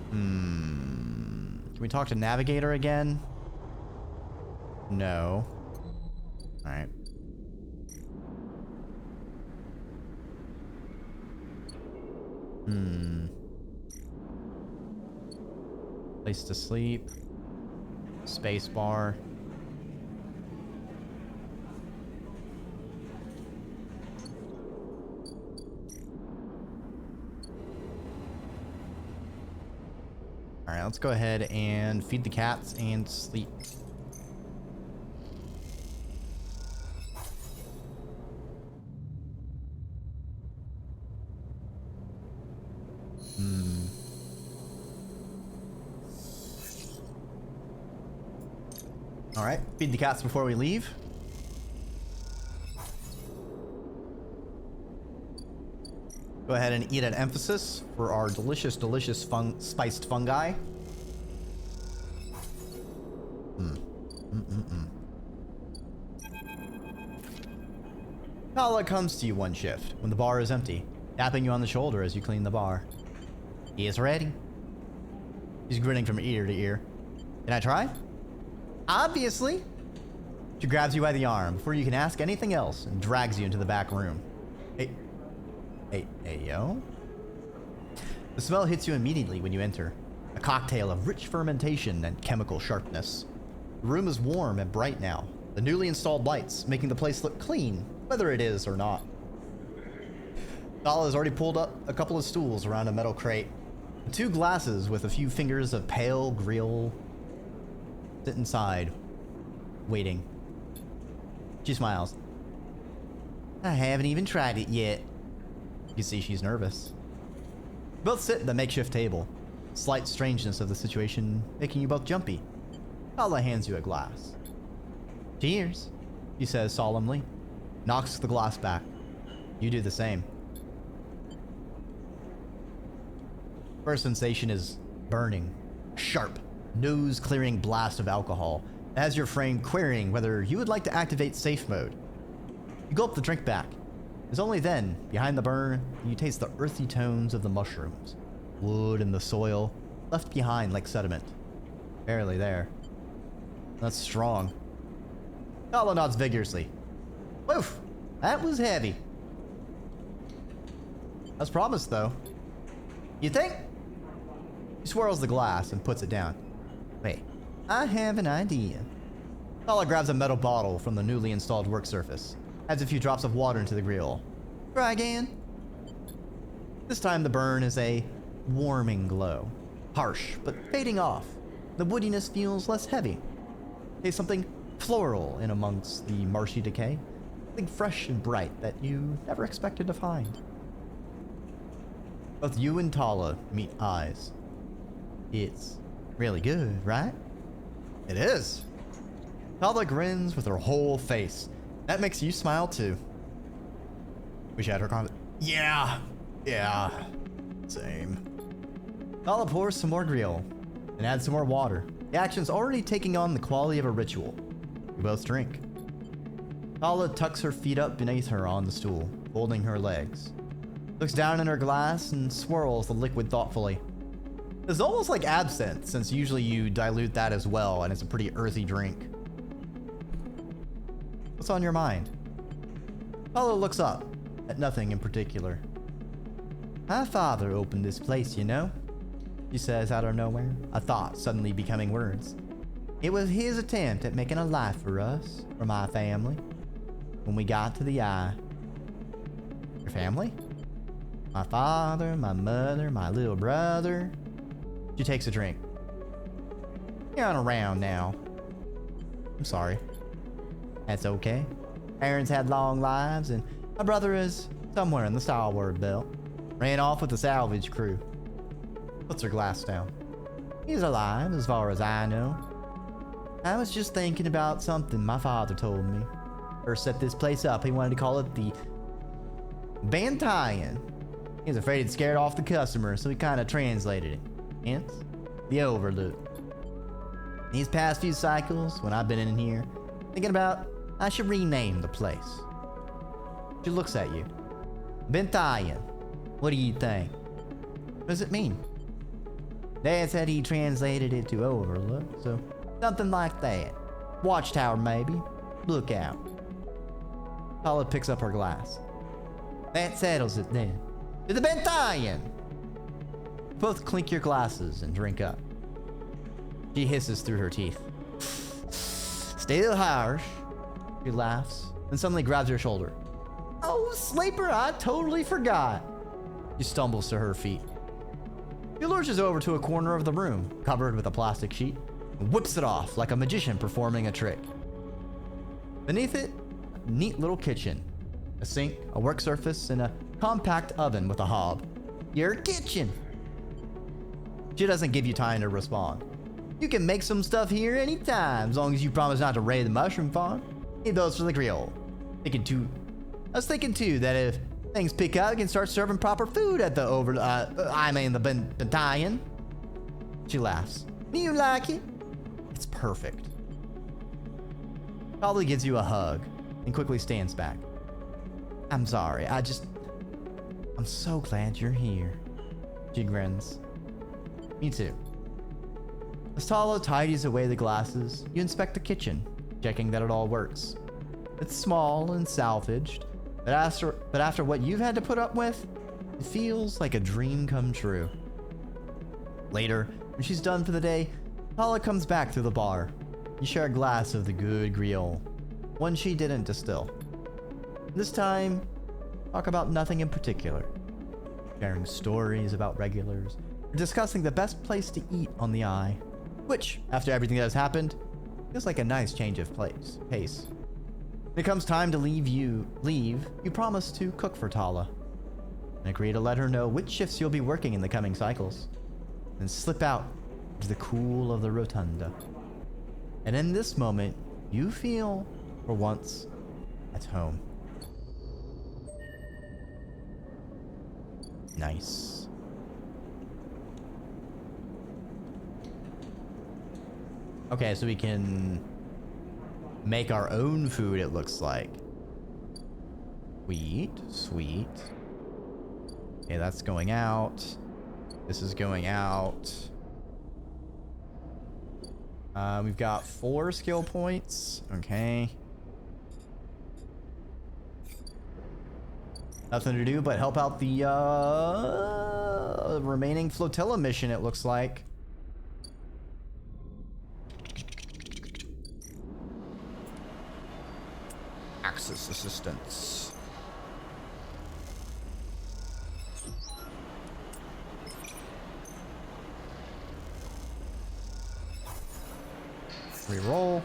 Can we talk to Navigator again? No. Alright. Place to sleep. Space bar. Alright, let's go ahead and feed the cats and sleep. Alright, feed the cats before we leave. Go ahead and eat an emphasis for our delicious, delicious spiced fungi. Kala comes to you one shift when the bar is empty, tapping you on the shoulder as you clean the bar. He is ready. He's grinning from ear to ear. Can I try? Obviously. She grabs you by the arm before you can ask anything else and drags you into the back room. Hey, yo. The smell hits you immediately when you enter. A cocktail of rich fermentation and chemical sharpness. The room is warm and bright now, the newly installed lights making the place look clean, whether it is or not. Dala has already pulled up a couple of stools around a metal crate. 2 glasses with a few fingers of pale grill sit inside, waiting. She smiles. I haven't even tried it yet. You see she's nervous. You both sit at the makeshift table, slight strangeness of the situation making you both jumpy. Kala hands you a glass. Cheers, he says solemnly, knocks the glass back. You do the same. First sensation is burning, sharp, nose-clearing blast of alcohol that has your brain querying whether you would like to activate safe mode. You gulp the drink back. It's only then, behind the burn, you taste the earthy tones of the mushrooms, wood and the soil, left behind like sediment. Barely there. That's strong. Kala nods vigorously. Woof! That was heavy. As promised, though. You think? He swirls the glass and puts it down. Wait, I have an idea. Kala grabs a metal bottle from the newly installed work surface, adds a few drops of water into the grill. Try again. This time the burn is a warming glow. Harsh, but fading off. The woodiness feels less heavy. There's something floral in amongst the marshy decay. Something fresh and bright that you never expected to find. Both you and Tala meet eyes. It's really good, right? It is. Tala grins with her whole face. That makes you smile too. Wish I had her comment. Yeah. Same. Tala pours some more grill and adds some more water. The action's already taking on the quality of a ritual. You both drink. Tala tucks her feet up beneath her on the stool, folding her legs. Looks down in her glass and swirls the liquid thoughtfully. It's almost like absinthe, since usually you dilute that as well, and it's a pretty earthy drink. What's on your mind? Tala looks up, at nothing in particular. My father opened this place, you know? She says out of nowhere, a thought suddenly becoming words. It was his attempt at making a life for us, for my family. When we got to the eye. Your family? My father, my mother, my little brother. She takes a drink. You're on a round now. I'm sorry. That's okay. Parents had long lives, and my brother is somewhere in the Starward Belt. Ran off with the salvage crew. Puts her glass down. He's alive, as far as I know. I was just thinking about something my father told me. First set this place up, he wanted to call it the Bantayan. He was afraid it scared off the customer, so he kind of translated it. Hence, the Overlook. These past few cycles, when I've been in here, thinking about I should rename the place. She looks at you. Bantayan. What do you think? What does it mean? Dad said he translated it to Overlook, so something like that. Watchtower, maybe. Lookout. Paula picks up her glass. That settles it then. To the Bantayan! Both clink your glasses and drink up. She hisses through her teeth. Still harsh. She laughs, then suddenly grabs your shoulder. Oh, Sleeper, I totally forgot. She stumbles to her feet. She lurches over to a corner of the room, covered with a plastic sheet, and whips it off like a magician performing a trick. Beneath it, a neat little kitchen. A sink, a work surface, and a compact oven with a hob. Your kitchen! She doesn't give you time to respond. You can make some stuff here anytime, as long as you promise not to raid the mushroom farm. Need those for the grill. I was thinking too that if things pick up, you can start serving proper food at the the Bantayan. She laughs. Do you like it? It's perfect. Probably gives you a hug and quickly stands back. I'm sorry, I'm so glad you're here. She grins. Me too. As Tala tidies away the glasses, you inspect the kitchen, checking that it all works. It's small and salvaged, but after what you've had to put up with, it feels like a dream come true. Later, when she's done for the day, Tala comes back to the bar. You share a glass of the good Griot, one she didn't distill. This time, talk about nothing in particular. Sharing stories about regulars, or discussing the best place to eat on the Eye. Which, after everything that has happened, feels like a nice change of pace. When it comes time to leave, you promise to cook for Tala. And agree to let her know which shifts you'll be working in the coming cycles. Then slip out into the cool of the rotunda. And in this moment, you feel, for once, at home. Nice. Okay, so we can make our own food, it looks like. Sweet. Okay, that's going out. This is going out. We've got 4 skill points. Okay. Nothing to do but help out the remaining flotilla mission, it looks like. Access assistance. Reroll.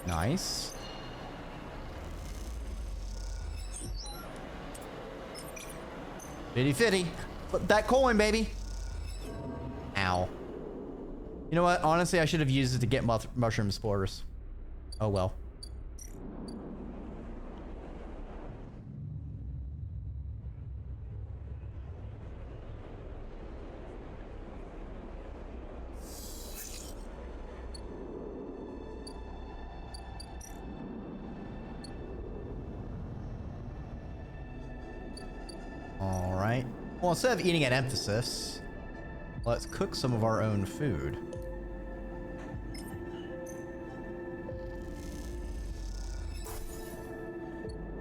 Nice. Fitty. Flip that coin, baby. Ow. You know what? Honestly, I should have used it to get mushroom spores. Oh well. Alright. Well, instead of eating at Emphasis, let's cook some of our own food.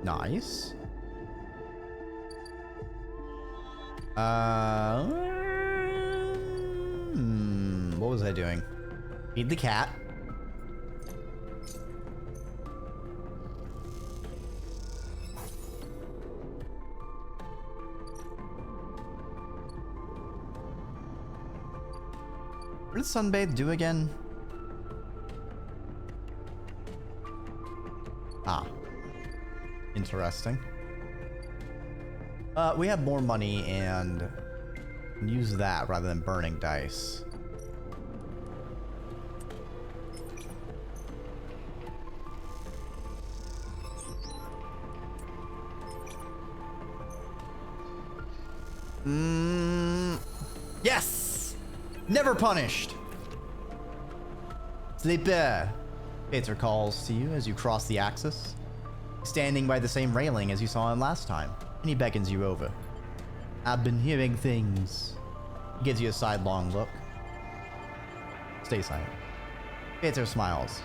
Nice. What was I doing? Feed the cat. What did Sunbathe do again? Ah. Interesting. We have more money and use that rather than burning dice. Yes! Never punished. Sleeper. Peter calls to you as you cross the axis, standing by the same railing as you saw him last time, and he beckons you over. I've been hearing things. He gives you a sidelong look. Stay silent. Peter smiles.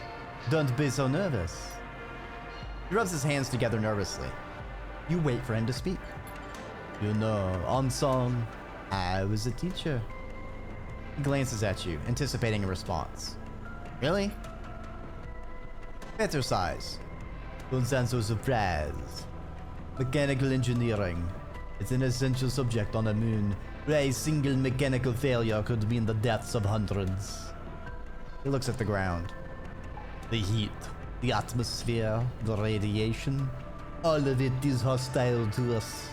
Don't be so nervous. He rubs his hands together nervously. You wait for him to speak. You know, on song, I was a teacher. He glances at you, anticipating a response. Really? Peter sighs. Don't sound so surprised. Mechanical engineering. It's an essential subject on the moon, where a single mechanical failure could mean the deaths of hundreds. He looks at the ground. The heat, the atmosphere, the radiation, all of it is hostile to us.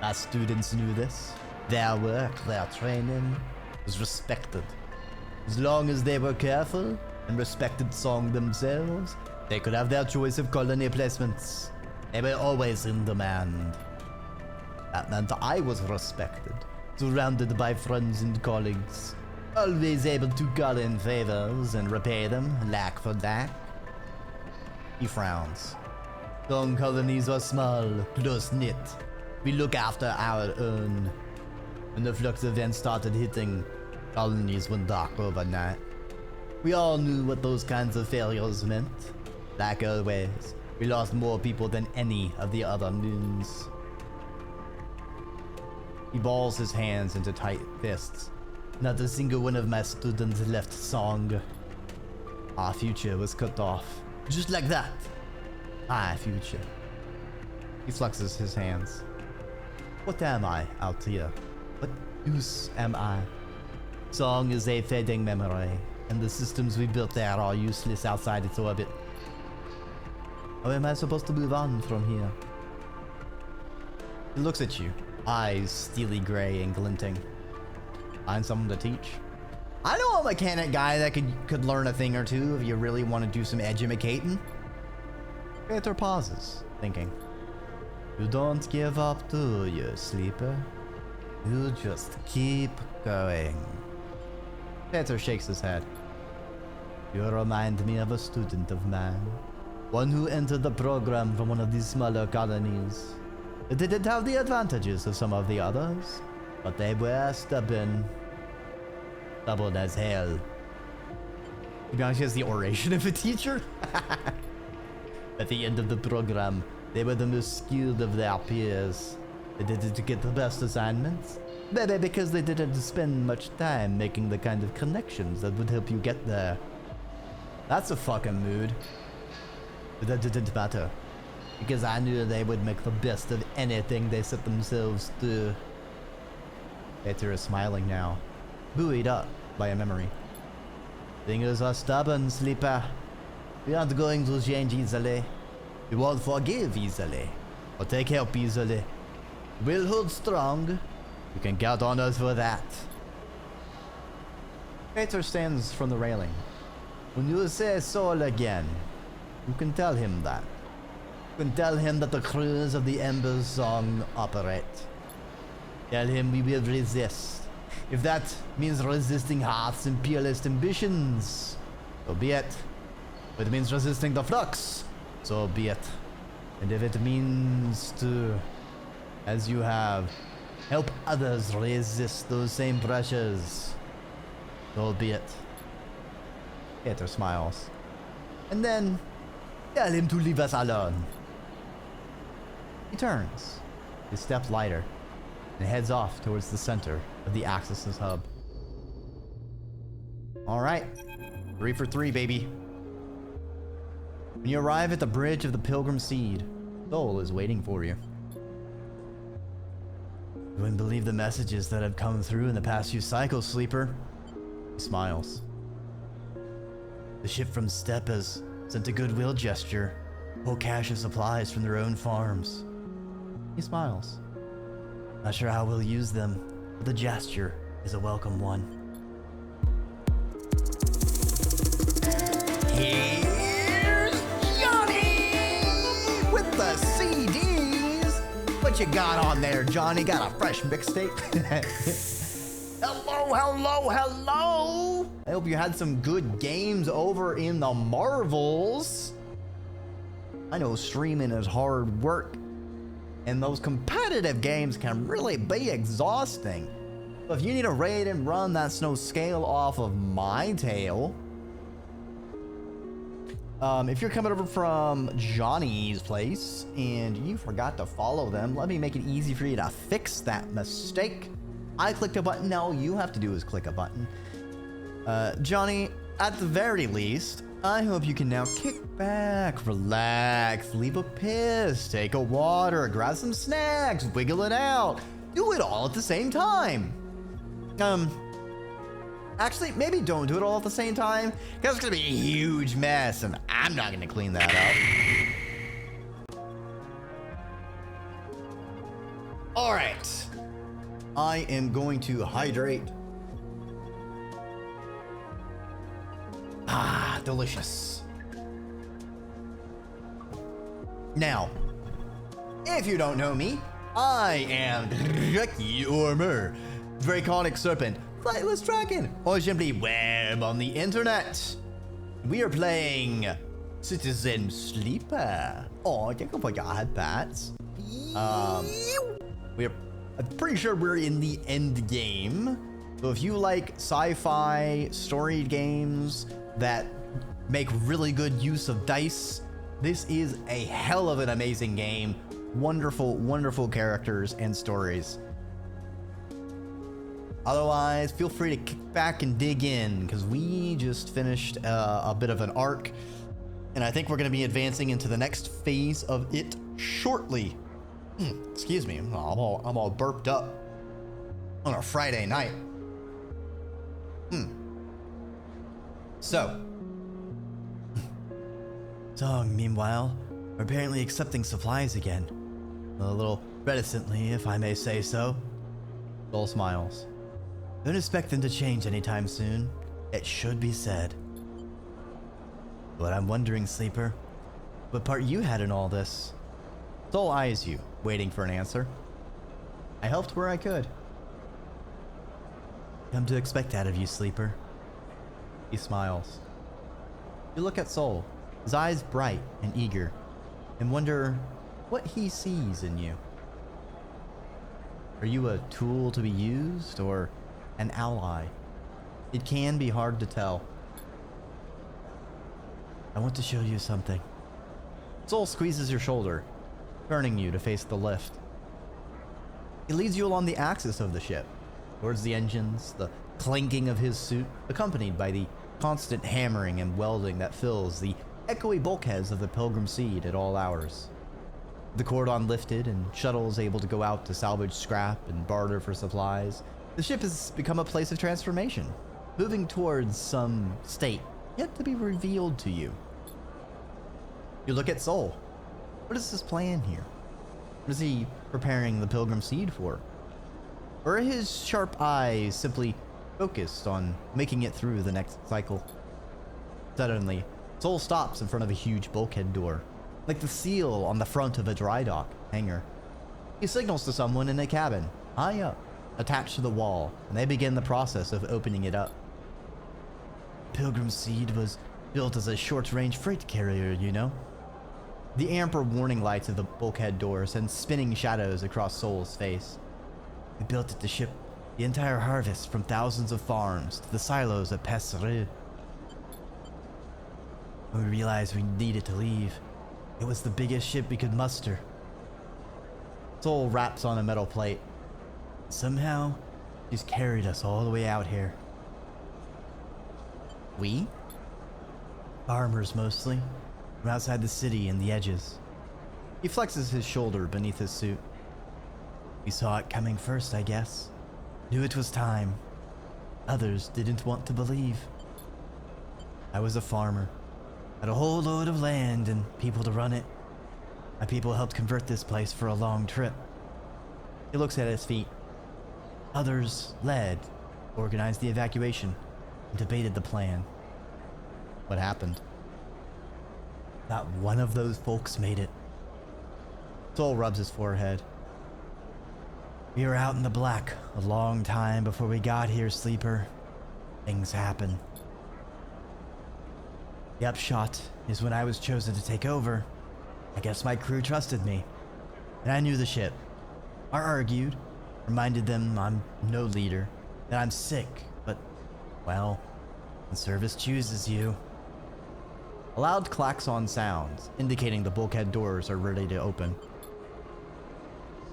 Our students knew this. Their work, their training, was respected. As long as they were careful and respected Song themselves, they could have their choice of colony placements. They were always in demand. That meant I was respected, surrounded by friends and colleagues, always able to call in favors and repay them, lack for lack. He frowns. Song colonies are small, close-knit. We look after our own. When the flux event started hitting, colonies went dark overnight. We all knew what those kinds of failures meant. Like always, we lost more people than any of the other moons. He balls his hands into tight fists. Not a single one of my students left Song. Our future was cut off. Just like that. My future. He flexes his hands. What am I out here? What use am I? Song is a fading memory, and the systems we built there are useless outside its orbit. How am I supposed to move on from here? He looks at you, eyes steely gray and glinting. Find someone to teach? I know a mechanic guy that could learn a thing or two if you really want to do some edumacating. Peter pauses, thinking. You don't give up, do you, sleeper? You just keep going. Peter shakes his head. You remind me of a student of mine. One who entered the program from one of these smaller colonies. They didn't have the advantages of some of the others, but they were stubborn. Stubborn as hell. To be honest, he has the oration of a teacher. At the end of the program, they were the most skilled of their peers. They didn't get the best assignments. Maybe because they didn't spend much time making the kind of connections that would help you get there. That's a fucking mood. But that didn't matter. Because I knew they would make the best of anything they set themselves to. Peter is smiling now, buoyed up by a memory. Fingers are stubborn, sleeper. We aren't going to change easily. We won't forgive easily, or take help easily. We'll hold strong. You can count on us for that. Peter stands from the railing. When you say soul again, you can tell him that. You can tell him that the crews of the Ember's Song operate. Tell him we will resist. If that means resisting Hearth's imperialist ambitions, so be it. If it means resisting the flux, so be it. And if it means to, as you have, help others resist those same pressures, so be it. Peter smiles. And then, tell him to leave us alone. He turns, his steps lighter, and heads off towards the center of the Axis' hub. Alright, 3 for 3, baby. When you arrive at the bridge of the Pilgrim Seed, Soul is waiting for you. You wouldn't believe the messages that have come through in the past few cycles, sleeper. He smiles. The ship from Steppe has sent a goodwill gesture, a whole cache of supplies from their own farms. He smiles. Not sure how we'll use them, but the gesture is a welcome one. Here's Johnny with the CDs. But what you got on there, Johnny? Got a fresh mixtape? Hello. I hope you had some good games over in the Marvels. I know streaming is hard work, and those competitive games can really be exhausting. But if you need a raid and run that's no scale off of my tail, if you're coming over from Johnny's place and you forgot to follow them, let me make it easy for you to fix that mistake. I clicked a button, now all you have to do is click a button. Johnny, at the very least, I hope you can now kick back, relax, leave a piss, take a water, grab some snacks, wiggle it out. Do it all at the same time. Actually, maybe don't do it all at the same time, because it's gonna be a huge mess, and I'm not gonna clean that up. All right. I am going to hydrate. Ah, delicious. Now, if you don't know me, I am Dreki or Draconic Serpent, Flightless Dragon, or simply Web on the internet. We are playing Citizen Sleeper. Oh, thank you for your headbats. I'm pretty sure we're in the end game. So if you like sci-fi story games that make really good use of dice, this is a hell of an amazing game. Wonderful, wonderful characters and stories. Otherwise, feel free to kick back and dig in, because we just finished a bit of an arc, and I think we're going to be advancing into the next phase of it shortly. Excuse me, I'm all burped up on a Friday night. So, Song, meanwhile, are apparently accepting supplies again. A little reticently, if I may say so. Soul smiles. Don't expect them to change anytime soon. It should be said. But I'm wondering, Sleeper, what part you had in all this? Soul eyes you, waiting for an answer. I helped where I could. Come to expect that of you, Sleeper. He smiles. You look at Soul, his eyes bright and eager, and wonder what he sees in you. Are you a tool to be used, or an ally? It can be hard to tell. I want to show you something. Soul squeezes your shoulder, turning you to face the lift. He leads you along the axis of the ship, towards the engines, the clanking of his suit, accompanied by the constant hammering and welding that fills the echoey bulkheads of the Pilgrim Seed at all hours. The cordon lifted and shuttles able to go out to salvage scrap and barter for supplies, the ship has become a place of transformation, moving towards some state yet to be revealed to you. You look at Soul. What is his plan here? What is he preparing the Pilgrim Seed for? Or are his sharp eyes simply focused on making it through the next cycle? Suddenly, Soul stops in front of a huge bulkhead door, like the seal on the front of a dry dock hangar. He signals to someone in a cabin, high up, attached to the wall, and they begin the process of opening it up. Pilgrim Seed was built as a short-range freight carrier, you know? The amber warning lights of the bulkhead door send spinning shadows across Soul's face. We built it to ship the entire harvest from thousands of farms to the silos at Pesseru. When we realized we needed to leave, it was the biggest ship we could muster. Soul raps on a metal plate. Somehow, she's carried us all the way out here. We? Farmers mostly, from outside the city and the edges. He flexes his shoulder beneath his suit. We saw it coming first, I guess. Knew it was time. Others didn't want to believe. I was a farmer. Had a whole load of land and people to run it. My people helped convert this place for a long trip. He looks at his feet. Others led, organized the evacuation, and debated the plan. What happened? Not one of those folks made it. Soul rubs his forehead. We were out in the black a long time before we got here, Sleeper. Things happen. The upshot is when I was chosen to take over, I guess my crew trusted me. And I knew the ship. I argued, reminded them I'm no leader, that I'm sick, but, well, the service chooses you. A loud klaxon sounds, indicating the bulkhead doors are ready to open.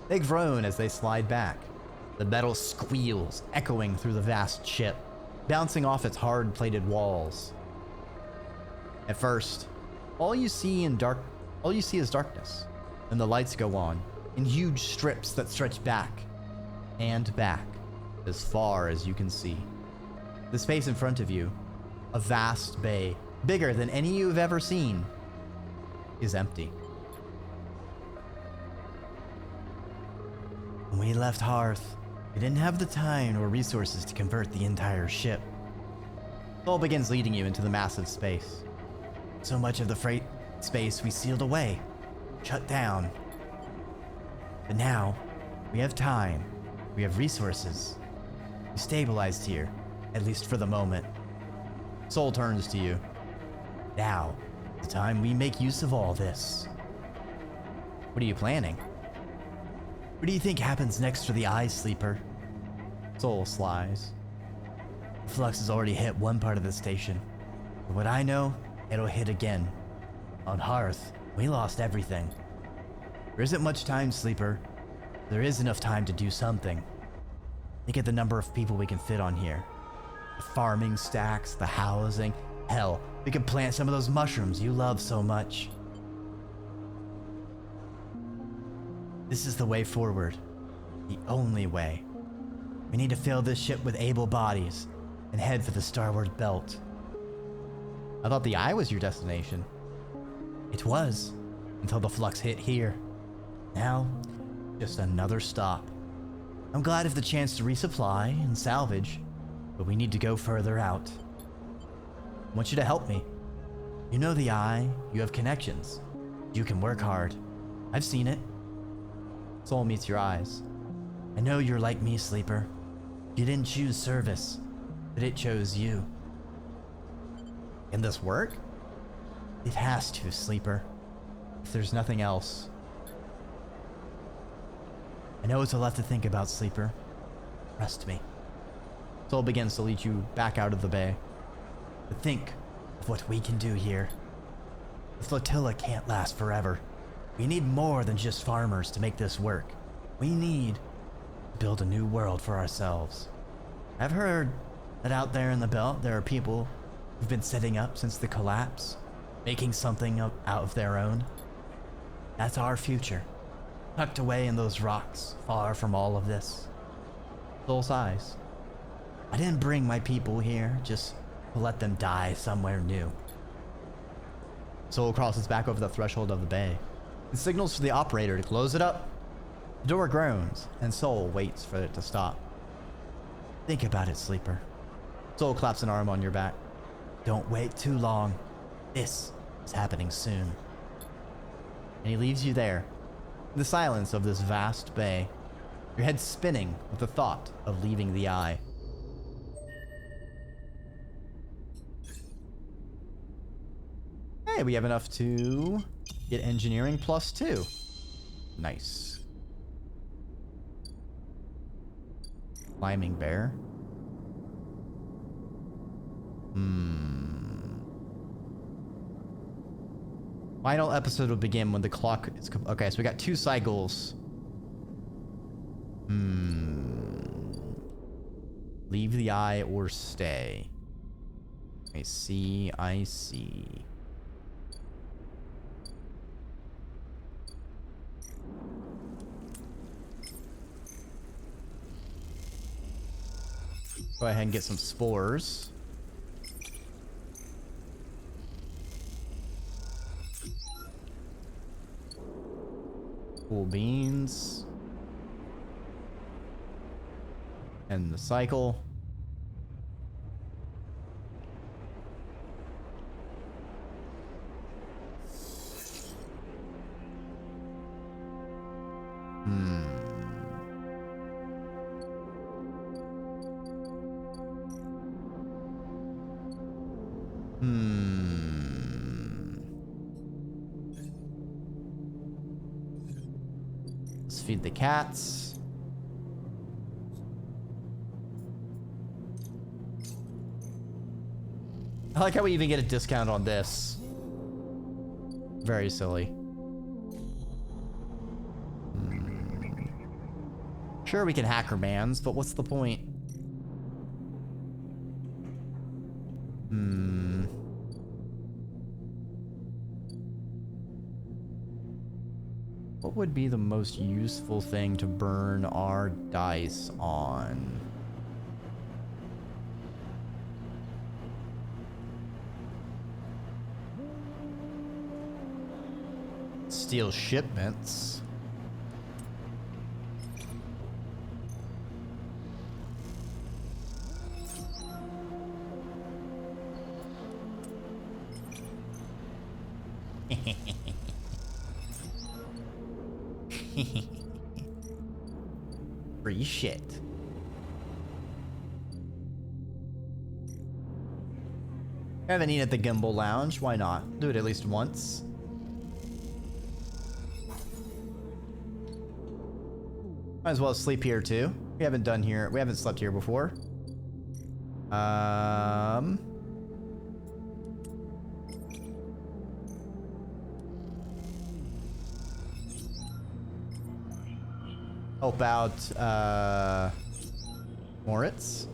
They groan as they slide back. The metal squeals, echoing through the vast ship, bouncing off its hard-plated walls. At first, all you see is darkness. Then the lights go on, in huge strips that stretch back and back, as far as you can see. The space in front of you, a vast bay, bigger than any you've ever seen, is empty. When we left Hearth, we didn't have the time or resources to convert the entire ship. Sol begins leading you into the massive space. So much of the freight space we sealed away, shut down. But now, we have time, we have resources. We stabilized here, at least for the moment. Sol turns to you. Now, the time we make use of all this. What are you planning? What do you think happens next for the Eye, Sleeper? Sol slides. The flux has already hit one part of the station. But what I know, it'll hit again. On Hearth, we lost everything. There isn't much time, Sleeper. There is enough time to do something. Think of the number of people we can fit on here. The farming stacks, the housing. Hell, we could plant some of those mushrooms you love so much. This is the way forward. The only way. We need to fill this ship with able bodies and head for the starboard belt. I thought the Eye was your destination. It was, until the flux hit here. Now, just another stop. I'm glad of the chance to resupply and salvage, but we need to go further out. I want you to help me. You know the Eye, you have connections. You can work hard. I've seen it. Soul meets your eyes. I know you're like me, Sleeper. You didn't choose service, but it chose you. Can this work? It has to, Sleeper. If there's nothing else. I know it's a lot to think about, Sleeper. Trust me. Soul begins to lead you back out of the bay. But think of what we can do here. The flotilla can't last forever. We need more than just farmers to make this work. We need to build a new world for ourselves. I've heard that out there in the belt there are people who've been setting up since the collapse, making something out of their own. That's our future, tucked away in those rocks, far from all of this. Soul sighs. I didn't bring my people here just to let them die somewhere new. Soul crosses back over the threshold of the bay and signals for the operator to close it up. The door groans, and Soul waits for it to stop. Think about it, Sleeper. Soul claps an arm on your back. Don't wait too long. This is happening soon. And he leaves you there, in the silence of this vast bay, your head spinning with the thought of leaving the Eye. Hey, we have enough to get engineering +2. Nice. Climbing bear. Final episode will begin when the clock is... Okay, so we got 2 cycles. Leave the Eye or stay. I see, I see. Go ahead and get some spores. Cool beans. And the cycle. Let's feed the cats. I like how we even get a discount on this. Very silly. Sure, we can hack her mans, but what's the point? What would be the most useful thing to burn our dice on? Steal shipments. Free shit. I haven't eaten at the Gimbal Lounge. Why not? Do it at least once. Might as well sleep here too. We haven't done here. We haven't slept here before. Help out Moritz.